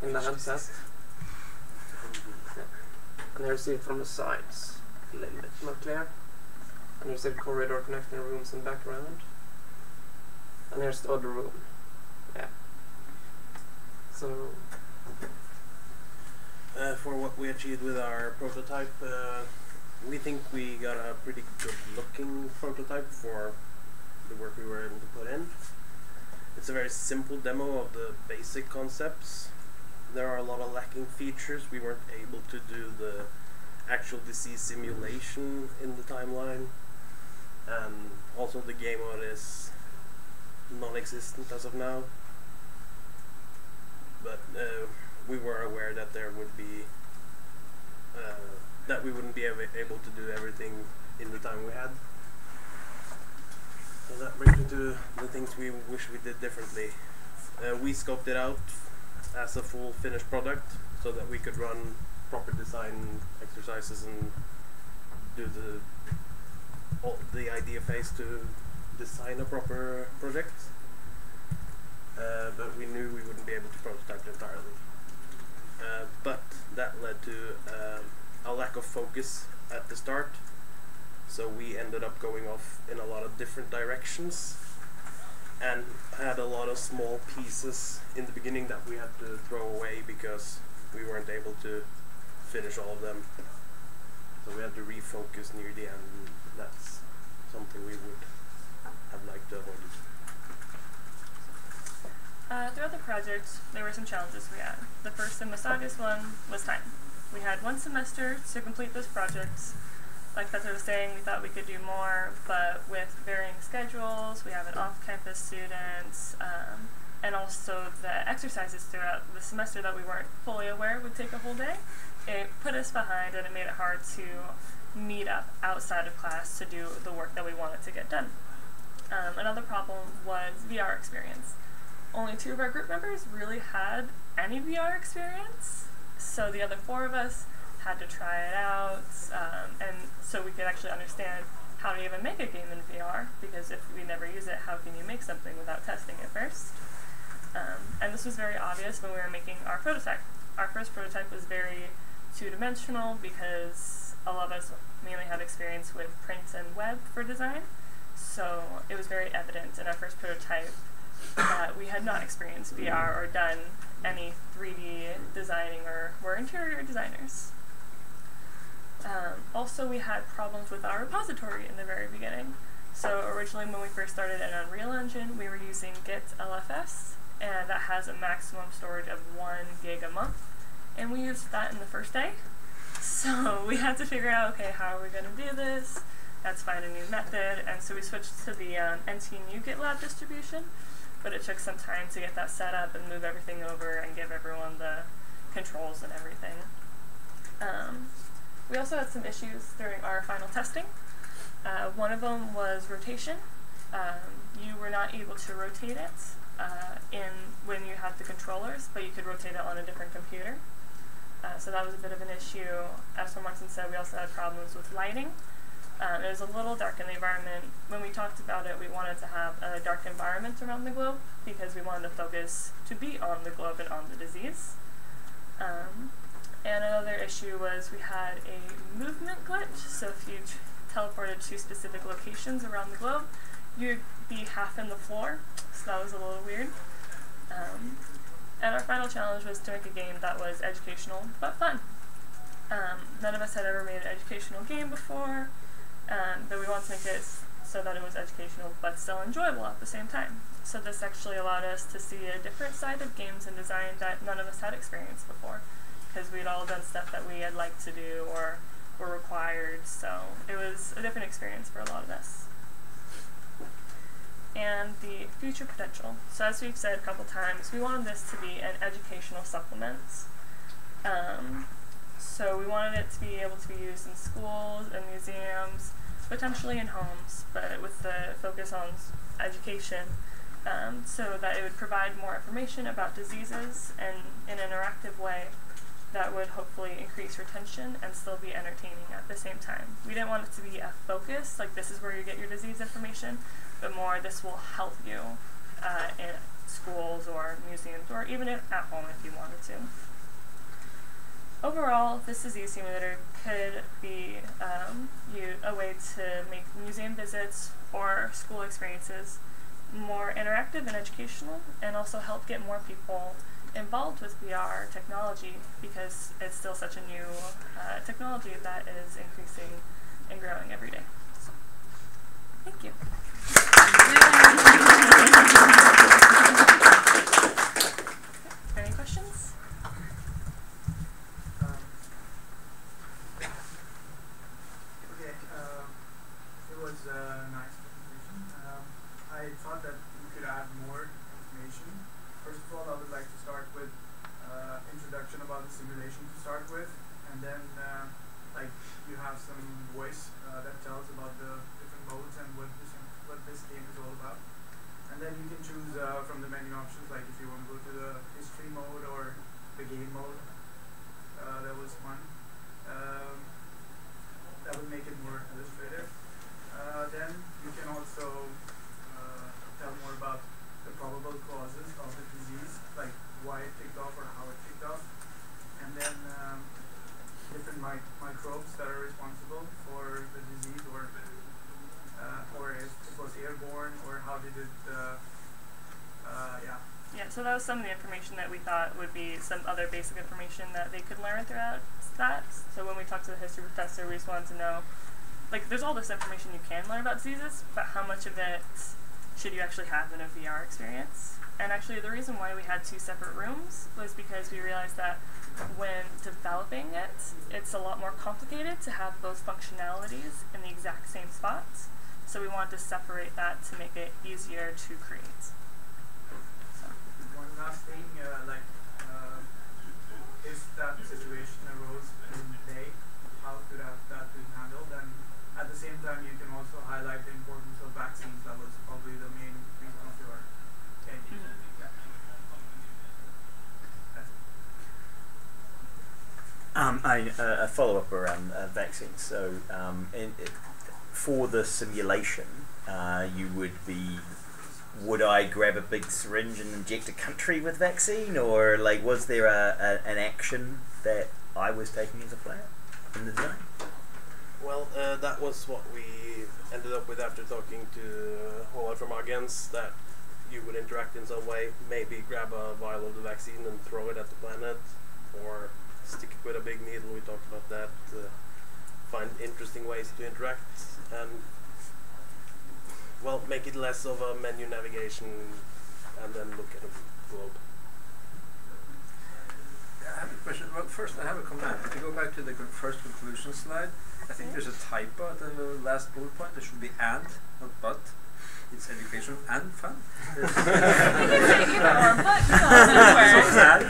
in the headset. Yeah. And here you see it from the sides, a little bit more clear. And you see the corridor connecting rooms in the background. And here's the other room. Yeah. So for what we achieved with our prototype, we think we got a pretty good looking prototype for the work we were able to put in. It's a very simple demo of the basic concepts. There are a lot of lacking features. We weren't able to do the actual disease simulation in the timeline, and also the game mode is non-existent as of now. But we were aware that there would be that we wouldn't be able to do everything in the time we had. So that brings me to the things we wish we did differently. We scoped it out as a full finished product so that we could run proper design exercises and do the idea phase to design a proper project. But we knew we wouldn't be able to prototype it entirely. But that led to a lack of focus at the start, so we ended up going off in a lot of different directions and had a lot of small pieces in the beginning that we had to throw away because we weren't able to finish all of them. So we had to refocus near the end, and that's something we would have liked to avoid. Throughout the project, there were some challenges we had. The first and most obvious one was time. We had 1 semester to complete this project. Like Petra was saying, we thought we could do more, but with varying schedules, we have an off-campus students, and also the exercises throughout the semester that we weren't fully aware would take a whole day. It put us behind, and it made it hard to meet up outside of class to do the work that we wanted to get done. Another problem was VR experience. Only 2 of our group members really had any VR experience, so the other 4 of us had to try it out, and so we could actually understand how to even make a game in VR, because if we never use it, how can you make something without testing it first? And this was very obvious when we were making our prototype. Our first prototype was very 2-dimensional because a lot of us mainly had experience with print and web for design, so it was very evident in our first prototype that we had not experienced VR or done any 3D designing or were interior designers. Also, we had problems with our repository in the very beginning. So originally when we first started in Unreal Engine, we were using Git LFS, and that has a maximum storage of 1 gig a month. And we used that in the first day. So we had to figure out, okay, how are we going to do this? Let's find a new method. And so we switched to the NTNU GitLab distribution, but it took some time to get that set up and move everything over and give everyone the controls and everything. We also had some issues during our final testing. One of them was rotation. You were not able to rotate it when you had the controllers, but you could rotate it on a different computer. So that was a bit of an issue. As Martin said, we also had problems with lighting. It was a little dark in the environment. When we talked about it, we wanted to have a dark environment around the globe because we wanted the focus to be on the globe and on the disease. And another issue was we had a movement glitch. So if you teleported to specific locations around the globe, you'd be half in the floor. So that was a little weird. And our final challenge was to make a game that was educational but fun. None of us had ever made an educational game before, but we wanted to make it so that it was educational but still enjoyable at the same time. So this actually allowed us to see a different side of games and design that none of us had experienced before, because we'd all done stuff that we had liked to do or were required, so it was a different experience for a lot of us. And the future potential. So as we've said a couple times, we wanted this to be an educational supplement. So we wanted it to be able to be used in schools and museums, potentially in homes, but with the focus on education, so that it would provide more information about diseases and in an interactive way that would hopefully increase retention and still be entertaining at the same time. We didn't want it to be a focus, like this is where you get your disease information, but more this will help you in schools or museums or even at home if you wanted to. Overall, this disease simulator could be a way to make museum visits or school experiences more interactive and educational, and also help get more people involved with VR technology, because it's still such a new technology that is increasing and growing every day. So, thank you. Any questions? Okay, it was a nice presentation. I thought that we could add more information. First of all, I would like to start with introduction about the simulation to start with, and then like you have some voice that tells about the different modes and what this game is all about. And then you can choose from the menu options, like if you want to go to the history mode or the game mode. That was one. That would make it more illustrative. Then you can also tell more about the probable causes of the disease, like why it kicked off or how it kicked off, and then different microbes that are responsible for the disease, or if it was airborne, or how did it, yeah. Yeah, so that was some of the information that we thought would be some other basic information that they could learn throughout that. So when we talked to the history professor, we just wanted to know, like, there's all this information you can learn about diseases, but how much of it should you actually have in a VR experience? And actually the reason why we had 2 separate rooms was because we realized that when developing it, it's a lot more complicated to have both functionalities in the exact same spot. So we wanted to separate that to make it easier to create. So. One last thing, if that situation arose in the day, how could that be handled? And at the same time, you can also highlight the importance of vaccines. That was probably the main reason of your game. A follow-up around vaccines. So for the simulation, would I grab a big syringe and inject a country with vaccine, or like was there an action that I was taking as a player in the design? Well, that was what we ended up with after talking to Håvard from Agens, that you would interact in some way, maybe grab a vial of the vaccine and throw it at the planet, or stick it with a big needle. We talked about that, find interesting ways to interact, and well, make it less of a menu navigation and then look at a globe. I have a question. Well, first I have a comment. If you go back to the first conclusion slide, I think there's a typo at the last bullet point. There should be and, not but. It's education and fun.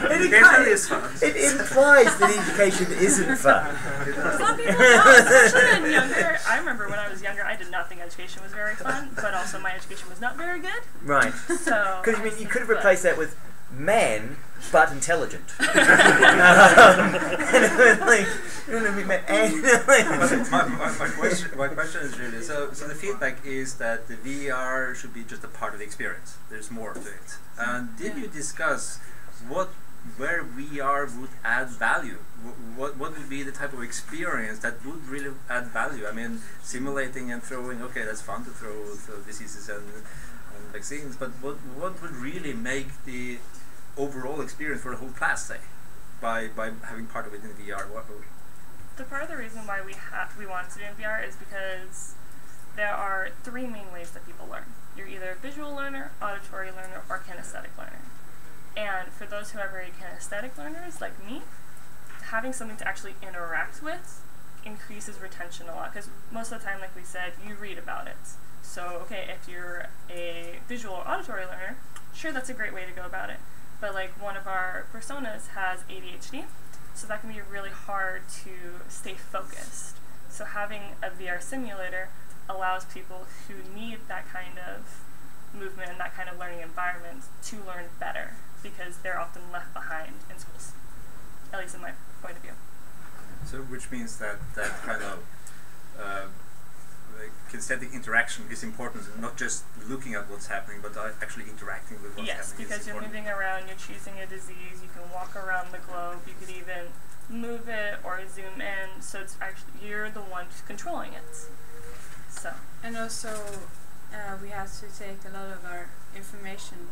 Education is fun. It implies that education isn't fun. Some people don't. Especially when younger. I remember when I was younger, I did not think education was very fun, but also my education was not very good. Right. So. Because you could have replaced that with man, but intelligent. My question is really so the feedback is that the VR should be just a part of the experience. There's more to it. And did you discuss where VR would add value? What would be the type of experience that would really add value? I mean, simulating and throwing. Okay, that's fun to throw diseases and vaccines. But what would really make the overall experience for the whole class, say, by having part of it in VR? The part of the reason why we want to do in VR is because there are three main ways that people learn. You're either a visual learner, auditory learner, or kinesthetic learner. And for those who are very kinesthetic learners, like me, having something to actually interact with increases retention a lot. Because most of the time, like we said, you read about it. So, okay, if you're a visual or auditory learner, sure, that's a great way to go about it. But like one of our personas has ADHD, so that can be really hard to stay focused. So having a VR simulator allows people who need that kind of movement and that kind of learning environment to learn better, because they're often left behind in schools, at least in my point of view. So which means that kind of kinesthetic interaction is important, not just looking at what's happening, but actually interacting with what's happening. Yes, because you're moving around, you're choosing a disease, you can walk around the globe, you could even move it or zoom in, so it's actually, you're the one controlling it. So. And also, we have to take a lot of our information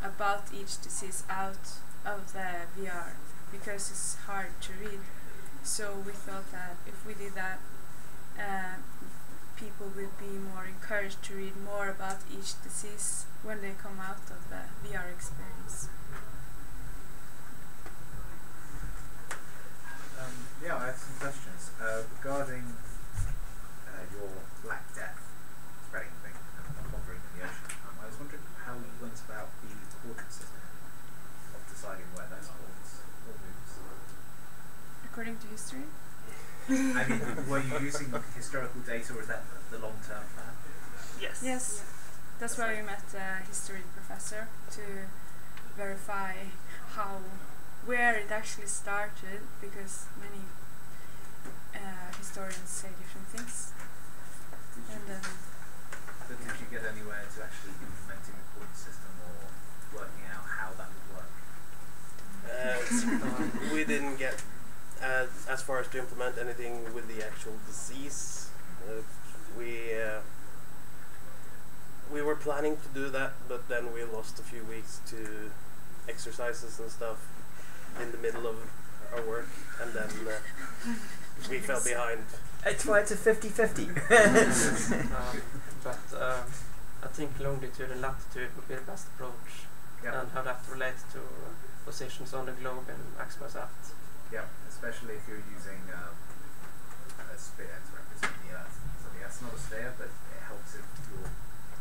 about each disease out of the VR, because it's hard to read. So we thought that if we did that, people will be more encouraged to read more about each disease when they come out of the VR experience. Yeah, I have some questions regarding your Black Death spreading thing and hovering in the ocean. I was wondering how you went about the coordinate system of deciding where those coordinates all moves. According to history? I mean, were you using historical data, or is that the long-term plan? Yes. Yes. That's why we met a history professor to verify where it actually started, because many historians say different things. Did you get anywhere to actually implementing a coordinate system or working out how that would work? We didn't get as far as to implement anything with the actual disease. We were planning to do that, but then we lost a few weeks to exercises and stuff in the middle of our work, and then we fell behind. It's why it's a 50-50. But I think longitude and latitude would be the best approach, and how that relates to positions on the globe in Axmar's aft. Yeah, especially if you're using a sphere to represent the Earth. So the Earth's not a sphere, but it helps if your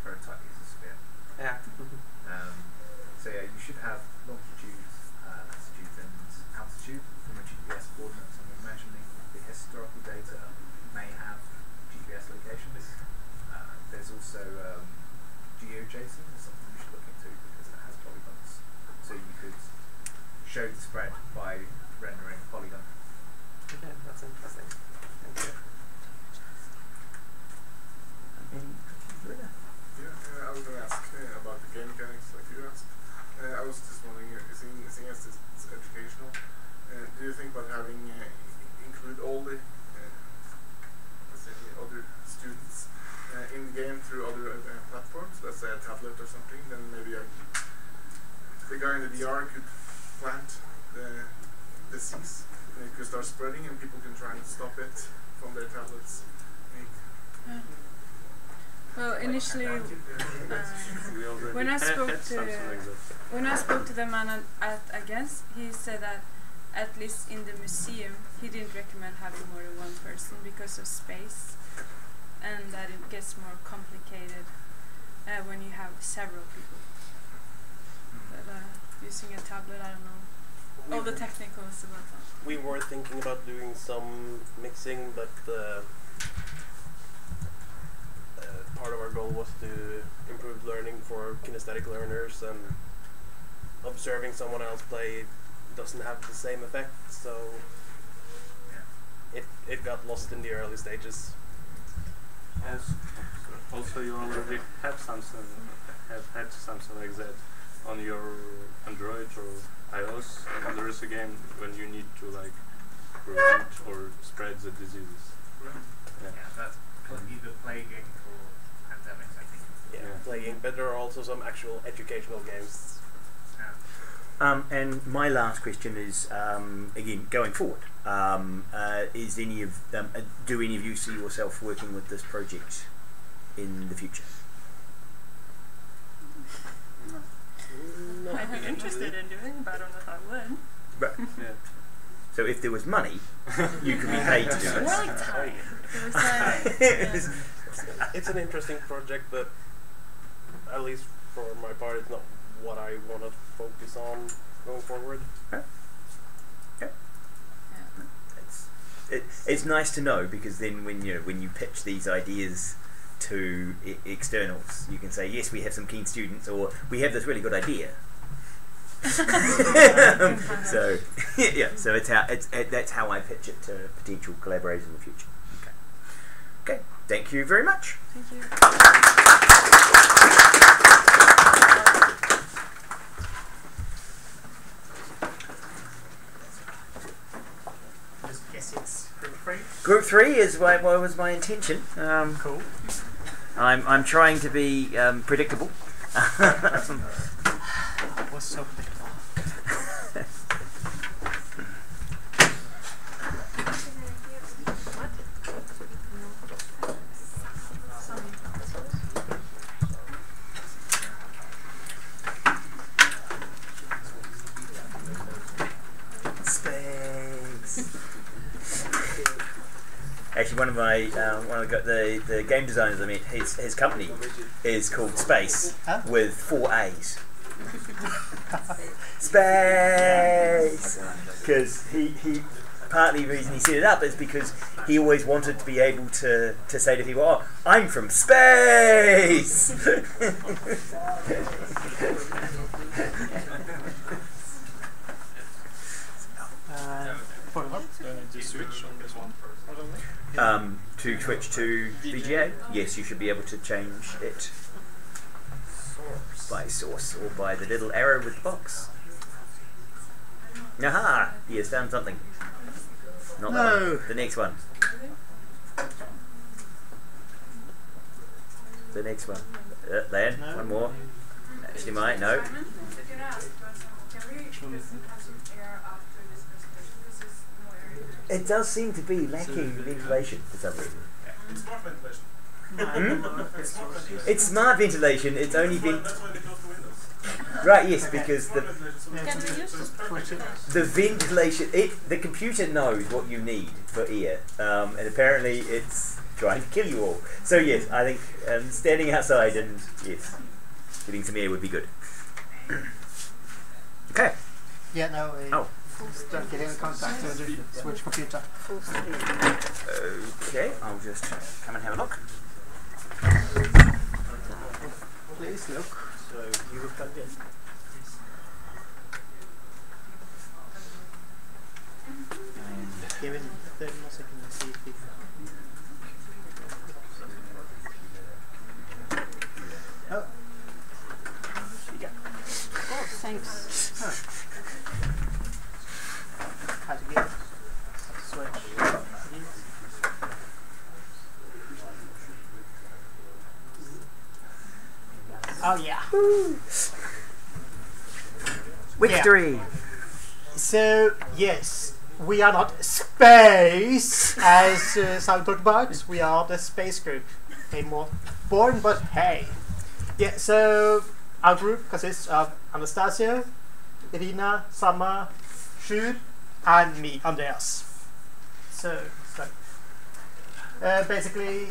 prototype is a sphere. Yeah. So yeah, you should have longitude, latitude, and altitude from a GPS coordinates. I'm imagining the historical data may have GPS locations. There's also GeoJSON, is something you should look into because it has polygons. So you could show the spread by rendering a polygon. Okay, that's interesting. Thank you. Yeah, I was going to ask about the game mechanics, like you asked. I was just wondering, seeing as it's educational, do you think about having include all the let's say other students in the game through other platforms, let's say a tablet or something? Then maybe the guy in the VR could plant the disease, and it could start spreading, and people can try and stop it from their tablets. Well, initially, We already when I had spoke something to like that. when I spoke to the man at Agence, he said that at least in the museum, he didn't recommend having more than one person because of space, and that it gets more complicated when you have several people. But using a tablet, I don't know all the technicals about that. We were thinking about doing some mixing, but part of our goal was to improve learning for kinesthetic learners, and observing someone else play doesn't have the same effect, so it got lost in the early stages. Yes. Also, you already have had something like that on your Android or iOS. There is a game when you need to like prevent or spread the diseases. Yeah, that's either plaguing or pandemics, I think. Yeah, plaguing, but there are also some actual educational games. And my last question is, again, going forward, is any of do any of you see yourself working with this project in the future? I'd be interested in doing, but I don't know if I would. Right. Yeah. So if there was money, you could be paid to do More it. like time. If it was time. It's an interesting project, but at least for my part, it's not what I want to focus on going forward. It's nice to know, because then when you pitch these ideas to externals, you can say, yes, we have some keen students, or we have this really good idea. So yeah, so that's how I pitch it to potential collaborators in the future. Okay, thank you very much. Thank you. Just guess it's group 3. Group 3 is what was my intention. Cool. I'm trying to be predictable. What's so predictable? Actually, one of the game designers I met, his company is called Space, with 4 A's. Space, because he partly the reason he set it up is because he always wanted to be able to say to people, "Oh, I'm from space." To switch on this one. To switch to VGA, yes, you should be able to change it by source or by the little arrow with the box. Aha! He has found something. Not that one. The next one. The next one. Then one more. Actually, might no. It does seem to be lacking ventilation for some reason. It's smart ventilation. It's smart ventilation. It's only been That's why they close the windows. right. Yes, because the the ventilation. The computer knows what you need for air, and apparently it's trying to kill you all. So yes, I think standing outside and yes, getting some air would be good. Okay. Yeah, no. Oh. Don't get in contact with the switch computer. Okay, I'll just come and have a look. Please look. So you were plugged in. Give it 30 more seconds and see if we Oh. Oh, thanks. How to get switch. Oh yeah. Victory. Yeah. So yes, we are not space as Sam talked about. We are the space group. a more boring, but hey. Yeah, so our group consists of Anastasia, Irina, Sama, Shur, and me, Andreas. So basically,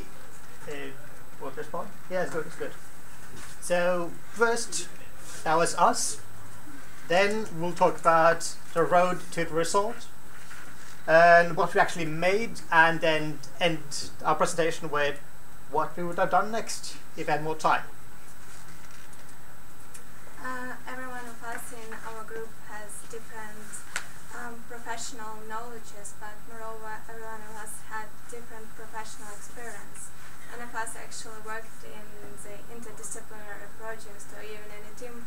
what respond? Yeah, it's good, it's good. So first, that was us. Then we'll talk about the road to the result and what we actually made, and then end our presentation with what we would have done next if we had more time. Every one of us in our group has different professional knowledges, but moreover, every one of us had different professional experience. None of us actually worked in the interdisciplinary projects or even in a team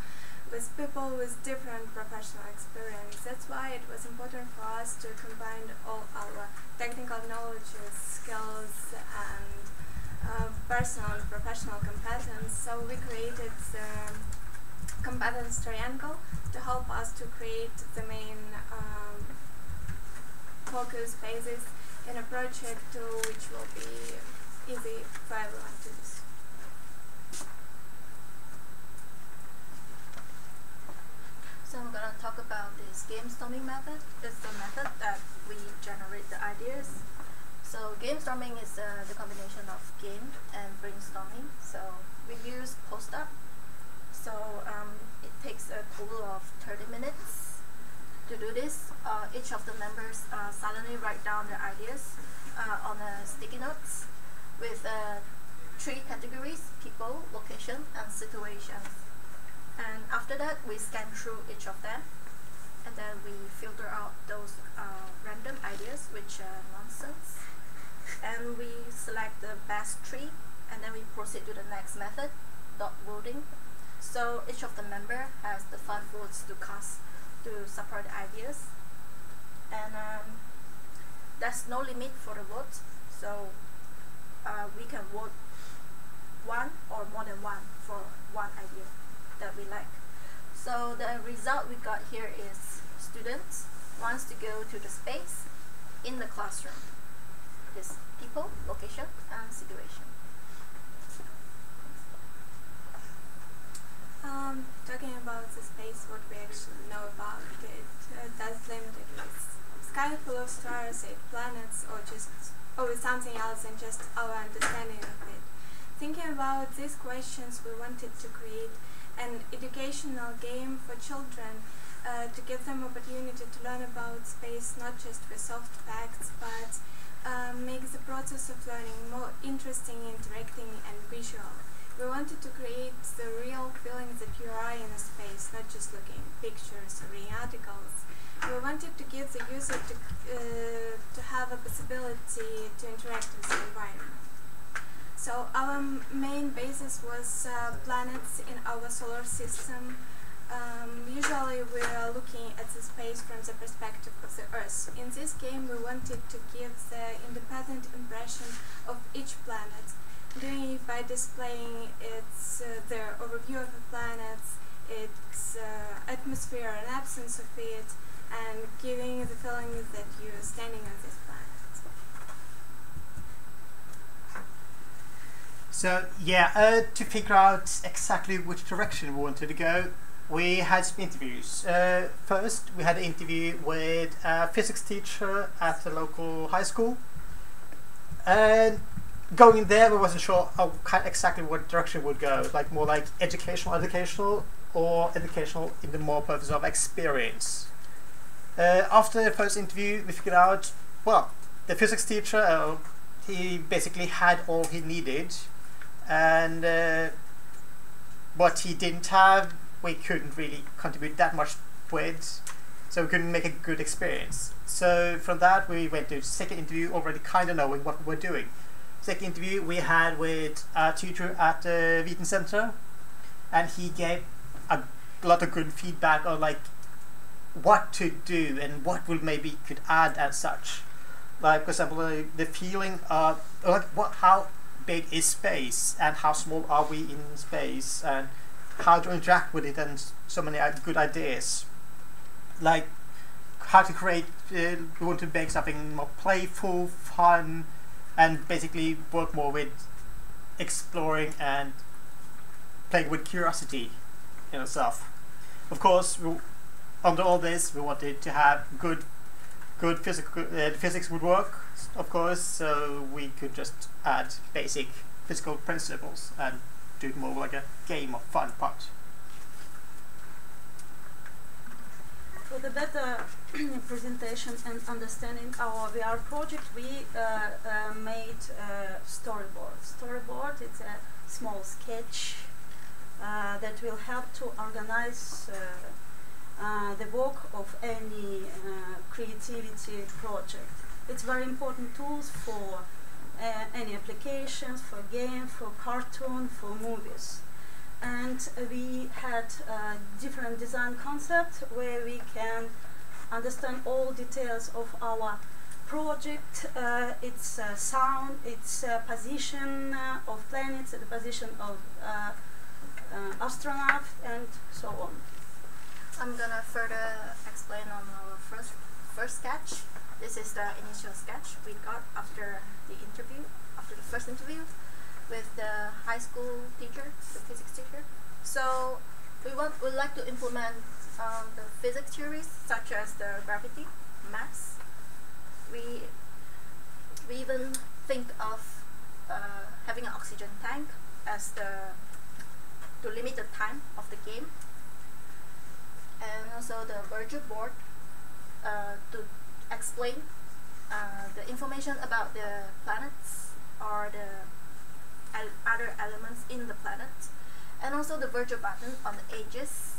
with people with different professional experience. That's why it was important for us to combine all our technical knowledges, skills, and personal and professional competence. So we created the competence triangle to help us to create the main focus phases in a project which will be easy for everyone to use. So I'm going to talk about this game storming method. It's the method that we generate the ideas. So game storming is the combination of game and brainstorming. So we use post-up. So it takes a total of 30 minutes to do this. Each of the members silently write down their ideas on sticky notes with 3 categories: people, location, and situations. And after that, we scan through each of them, and then we filter out those random ideas which are nonsense, and we select the best 3, and then we proceed to the next method, dot voting. So each of the member has the 5 votes to cast to support the ideas, and there's no limit for the votes, so we can vote 1 or more than 1 for one idea that we like. So the result we got here is students wants to go to the space in the classroom. This people, location, and situation. Talking about the space, what we actually know about it, that's limited with sky full of stars, 8 planets, or with something else than just our understanding of it. Thinking about these questions, we wanted to create an educational game for children to give them opportunity to learn about space, not just with soft facts, but make the process of learning more interesting, interacting, and visual. We wanted to create the real feeling that you are in a space, not just looking at pictures or reading articles. We wanted to give the user to have a possibility to interact with the environment. So our main basis was planets in our solar system. Usually we are looking at the space from the perspective of the Earth. In this game we wanted to give the independent impression of each planet, doing it by displaying the overview of the planets, its atmosphere and absence of it, and giving the feeling that you're standing on this planet. So yeah, to figure out exactly which direction we wanted to go, we had some interviews. First, we had an interview with a physics teacher at the local high school, and going there, we wasn't sure exactly what direction would go. Like more like educational, or educational in the more purpose of experience. After the first interview, we figured out, well, the physics teacher, he basically had all he needed, and what he didn't have, we couldn't really contribute that much with, so we couldn't make a good experience. So from that, we went to the second interview, already kind of knowing what we were doing. Second interview we had with a tutor at the Wheaton Center, and he gave a lot of good feedback on like what to do and what we maybe could add as such. Like for example, the feeling of like how big is space and how small are we in space and how to interact with it, and so many good ideas. Like how to create, we want to make something more playful, fun, and basically work more with exploring and playing with curiosity in itself. Of course, under all this, we wanted to have good physical physics would work, of course, so we could just add basic physical principles and do it more like a game of fun part. For the better presentation and understanding our VR project, we made a storyboard. Storyboard, it's a small sketch that will help to organize the work of any creativity project. It's very important tools for any applications, for game, for cartoon, for movies. And we had different design concepts where we can understand all details of our project, its sound, its position of planets, the position of astronauts, and so on. I'm gonna further explain on our first sketch. This is the initial sketch we got after the first interview with the high school teacher, the physics teacher. So we'd like to implement the physics theories such as the gravity, mass. We even think of having an oxygen tank as to limit the time of the game, and also the virtual board to explain the information about the planets or the other elements in the planet, and also the virtual button on the edges,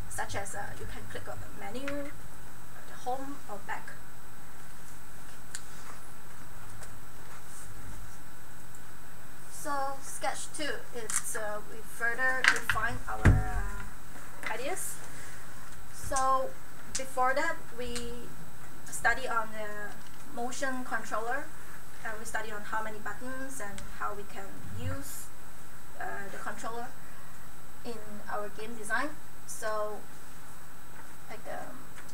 such as you can click on the menu, the home or back. So sketch 2 is we further refine our ideas. So before that, we study on the motion controller. We study on how many buttons and how we can use the controller in our game design. So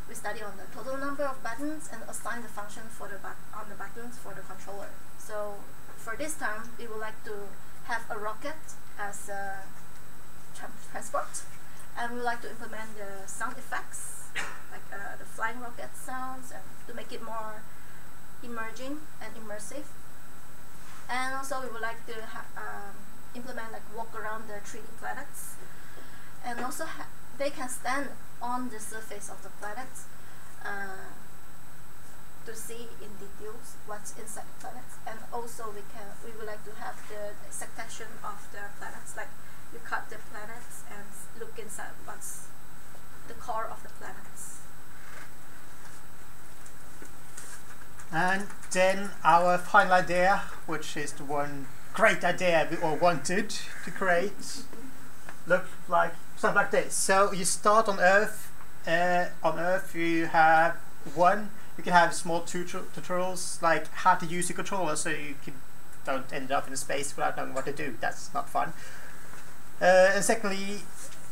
we study on the total number of buttons and assign the function for on the buttons for the controller. So for this time, we would like to have a rocket as a transport, and we would like to implement the sound effects, like the flying rocket sounds, and to make it more emerging and immersive. And also we would like to implement like walk around the 3D planets, and also they can stand on the surface of the planet to see in details what's inside the planets. And also we would like to have the dissection of the planets, like you cut the planets and look inside what's the core of the planets. And then our final idea, which is the one great idea we all wanted to create, looked like something like this. So you start on Earth. On Earth you have you can have small tutorials like how to use your controller, so you don't end up in space without knowing what to do. That's not fun. And secondly,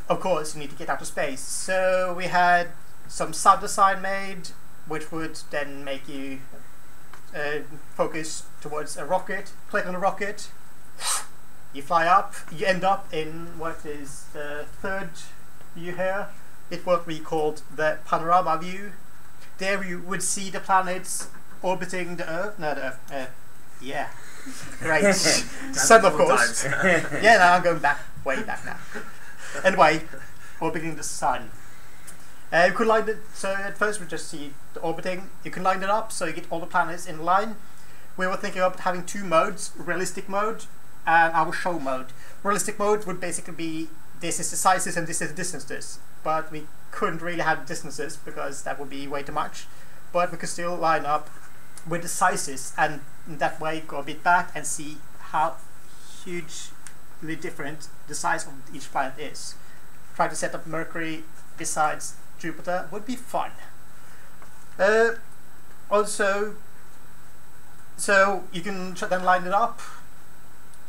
of course, you need to get out of space. So we had some sound design made, which would then make you focus towards a rocket. Click on the rocket, you fly up, you end up in what is the third view here. It what we called the panorama view. There you would see the planets orbiting the Earth. No, the Earth. Yeah. Great. Sun, of course. Yeah, now I'm going back, way back now. Anyway, orbiting the Sun. You could line it, so at first we just see the orbiting. You can line it up so you get all the planets in line. We were thinking of having two modes, realistic mode and our show mode. Realistic mode would basically be this is the sizes and this is the distances, but we couldn't really have distances because that would be way too much. But we could still line up with the sizes, and in that way go a bit back and see how hugely different the size of each planet is. Try to set up Mercury besides Jupiter would be fun. Also, so you can then line it up.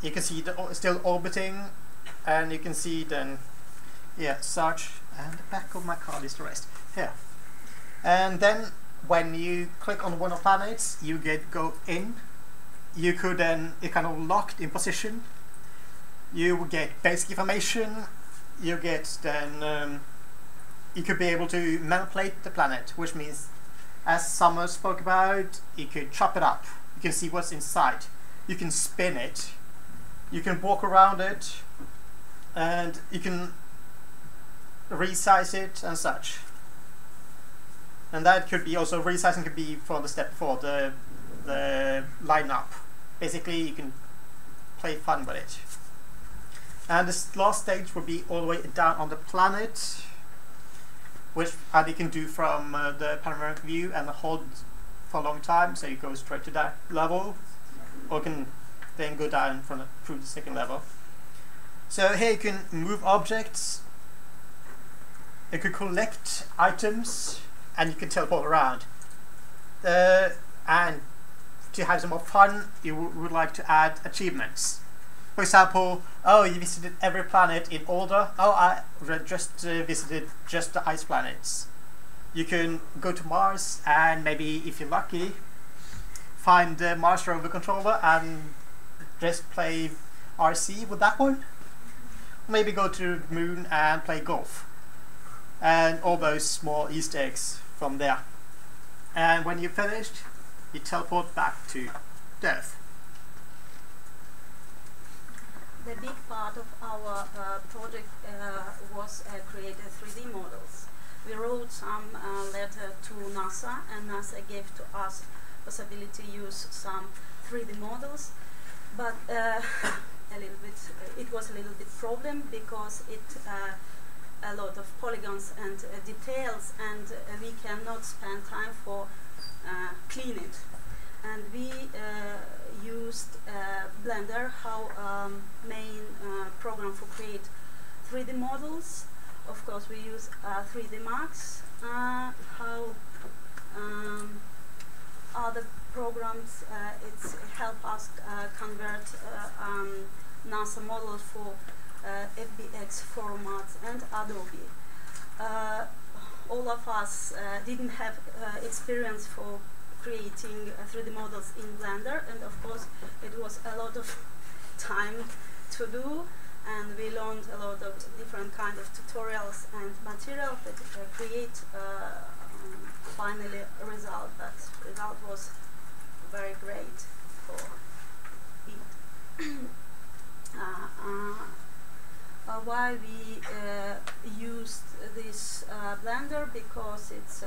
You can see the still orbiting, and you can see then, yeah, such, and the back of my card is the rest. Here. And then when you click on one of the planets, you go in you could then, it kind of locked in position. You would get basic information. You get then, you could be able to manipulate the planet, which means, as Summer spoke about, you could chop it up. You can see what's inside. You can spin it. You can walk around it, and you can resize it and such. And that could be also, resizing could be for the step before, the lineup. Basically, you can play fun with it. And this last stage will be all the way down on the planet, which you can do from the panoramic view and hold for a long time, so you go straight to that level, or you can then go down through the second level. So here you can move objects, you could collect items, and you can teleport around. And to have some more fun, you would like to add achievements. For example, oh, you visited every planet in order. Oh, I just visited just the ice planets. You can go to Mars and maybe, if you're lucky, find the Mars rover controller and just play RC with that one. Maybe go to the moon and play golf. And all those small Easter eggs from there. And when you're finished, you teleport back to Earth. The big part of our project was created 3D models. We wrote some letter to NASA, and NASA gave to us possibility to use some 3D models, but it was a little bit problem because it a lot of polygons and details, and we cannot spend time for clean it. And we used Blender, how main program for create 3D models. Of course, we use 3D Max. How other programs it's help us convert NASA models for FBX formats and Adobe. All of us didn't have experience for creating 3D models in Blender, and of course it was a lot of time to do, and we learned a lot of different kind of tutorials and material that create finally a result. That result was very great for it. Why we used this Blender? Because it's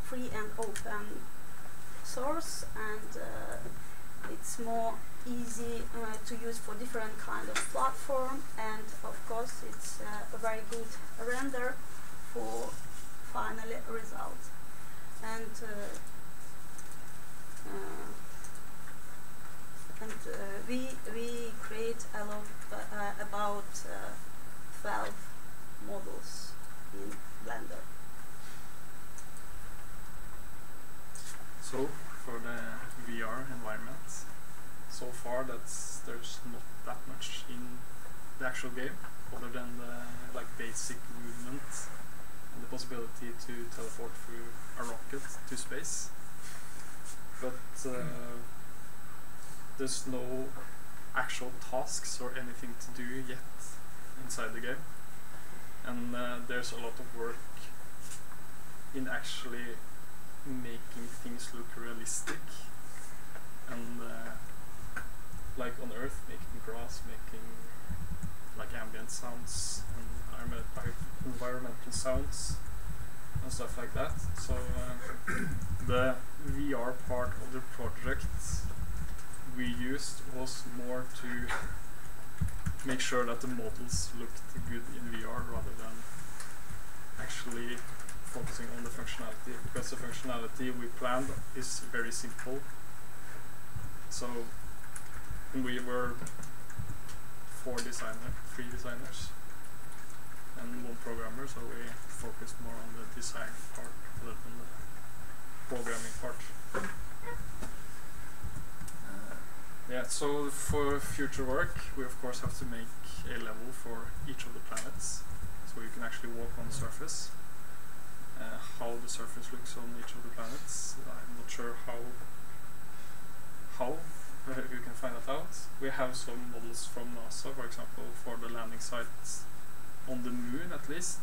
free and open source, and it's more easy to use for different kind of platform, and of course it's a very good render for final result. And we create a lot about 12 models in Blender. So for the VR environment, so far there's not that much in the actual game, other than the basic movement and the possibility to teleport through a rocket to space. But there's no actual tasks or anything to do yet inside the game, and there's a lot of work in actually making things look realistic, and like on Earth, making grass, making ambient sounds and environmental sounds and stuff like that. So the VR part of the project we used was more to make sure that the models looked good in VR rather than actually focusing on the functionality, because the functionality we planned is very simple. So we were 3 designers and 1 programmer, so we focused more on the design part rather than the programming part. Yeah, so for future work we of course have to make a level for each of the planets, so you can actually walk on the surface. How the surface looks on each of the planets, I'm not sure how We have some models from NASA, for example, for the landing sites on the moon at least.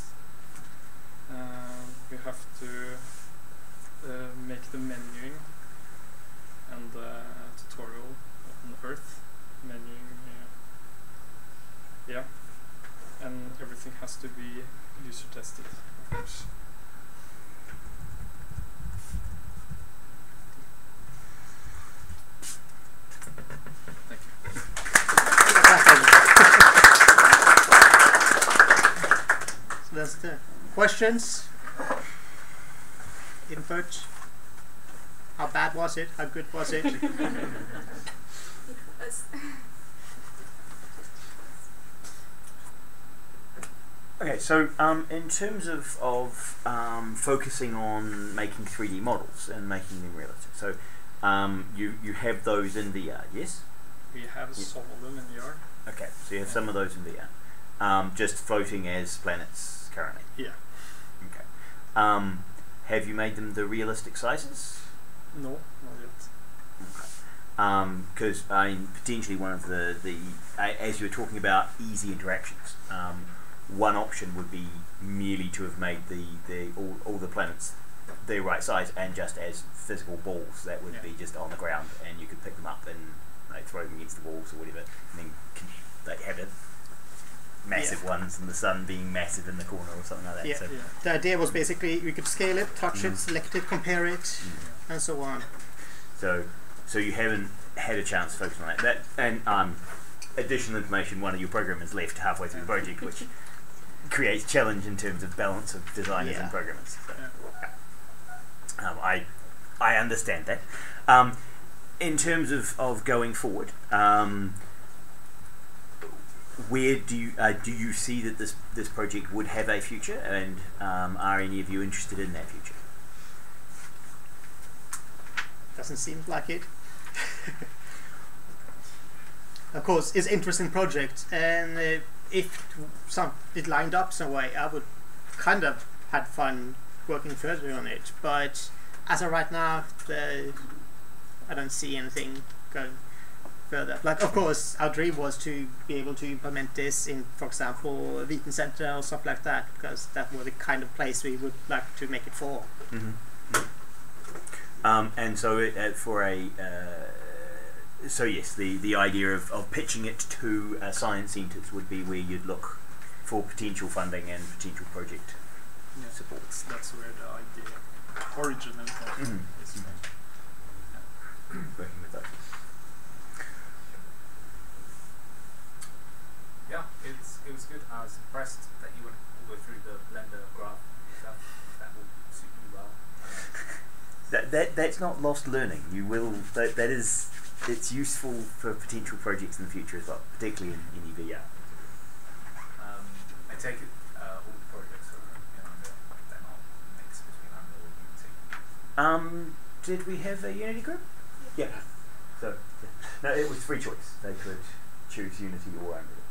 We have to make the menuing and the tutorial on Earth. Menuing, yeah. And everything has to be user tested, of course. Thank you. So that's the questions, input. How bad was it? How good was it? Okay, so in terms of focusing on making 3D models and making them realistic, so you have those in VR, yes? We have some of them in VR. Okay, so you have some of those in VR, just floating as planets currently. Yeah. Okay. Have you made them the realistic sizes? No, not yet. Okay. Because I mean, potentially one of the as you were talking about easy interactions, one option would be merely to have made all the planets the right size and just as physical balls that would be just on the ground and you could pick them up and throw them against the walls or whatever. And then they have it massive ones and the sun being massive in the corner or something like that. Yeah. So The idea was basically we could scale it, touch it, select it, compare it, and so on. So you haven't had a chance to focus on that. And additional information, one of your programmers left halfway through the project, which creates challenge in terms of balance of designers and programmers. So, I understand that. In terms of going forward, where do you see that this project would have a future, and are any of you interested in that future? Doesn't seem like it. Of course, it's an interesting project, and if it lined up some way, I would kind of had fun working further on it. But as of right now, I don't see anything going further. Like, of course, our dream was to be able to implement this in, for example, Witten Center or stuff like that, because that was the kind of place we would like to make it for. And so so yes, the idea of pitching it to science centres would be where you'd look for potential funding and potential project supports. That's where the idea originated from. Working with those. Yeah, it was good. I was impressed that you went all the way through the Blender graph stuff. That will suit you well. That's not lost learning. You will. That is. It's useful for potential projects in the future as well, particularly in any VR. I take it all the projects are they're not mixed between Unreal and Unity. Did we have a Unity group? Yeah. So no, it was free choice. They could choose Unity or Unreal.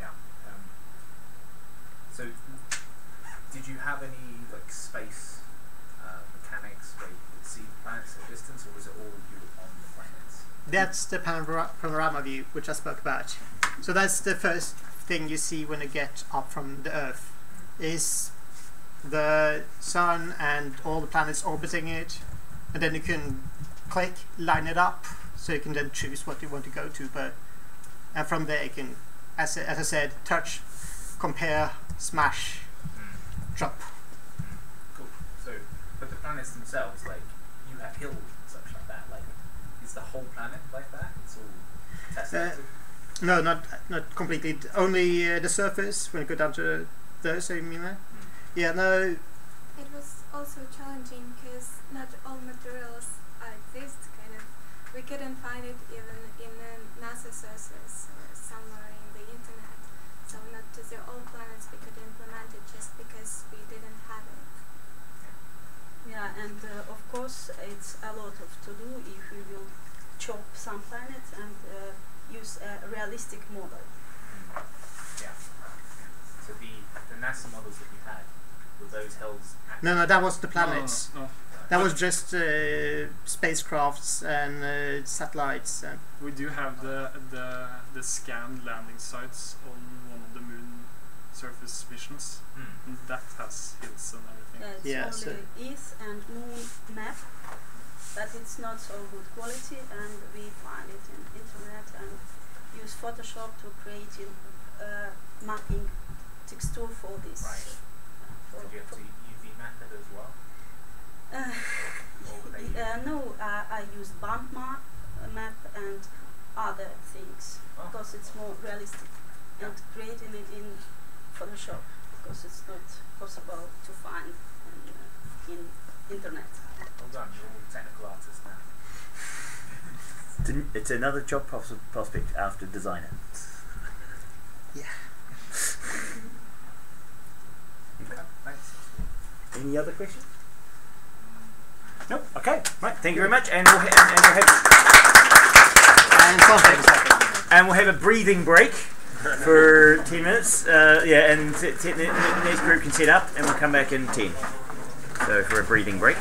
Yeah. So, did you have any space mechanics where you could see the planets at a distance, or was it all you on the planets? That's the panorama view which I spoke about. So that's the first thing you see when you get up from the Earth, is the sun and all the planets orbiting it, and then you can click, line it up, so you can then choose what you want to go to. And from there you can, as I said, touch, compare, smash, drop. Cool. So, but the planets themselves, you have hills and such like that. Is the whole planet like that? It's all tested. No, not completely. Only the surface when you go down to those. You mean that? Yeah, no. It was also challenging because not all materials exist. We couldn't find it even in NASA sources or somewhere in the internet. So not to the all planets we could implement it just because we didn't have it. Yeah, and of course it's a lot of to do if we will chop some planets and use a realistic model. Yeah. So the NASA models that you had, were those hills? No, that was the planets. No. That was just spacecrafts and satellites. And we do have the scanned landing sites on one of the moon surface missions, and that has hills and everything. It's only Earth and Moon map, but it's not so good quality, and we find it in internet and use Photoshop to create mapping texture for this. Right. Did you have to UV map it as well? No, I use bump map and other things because it's more realistic, and creating it in Photoshop because it's not possible to find in internet. Well done, you're all technical artists now. It's another job prospect after designer. Yeah. Okay, thanks. Any other questions? No. Okay. Right. Thank you very much, and we'll have a breathing break for 10 minutes. Yeah, and the next group can set up, and we'll come back in 10. So for a breathing break.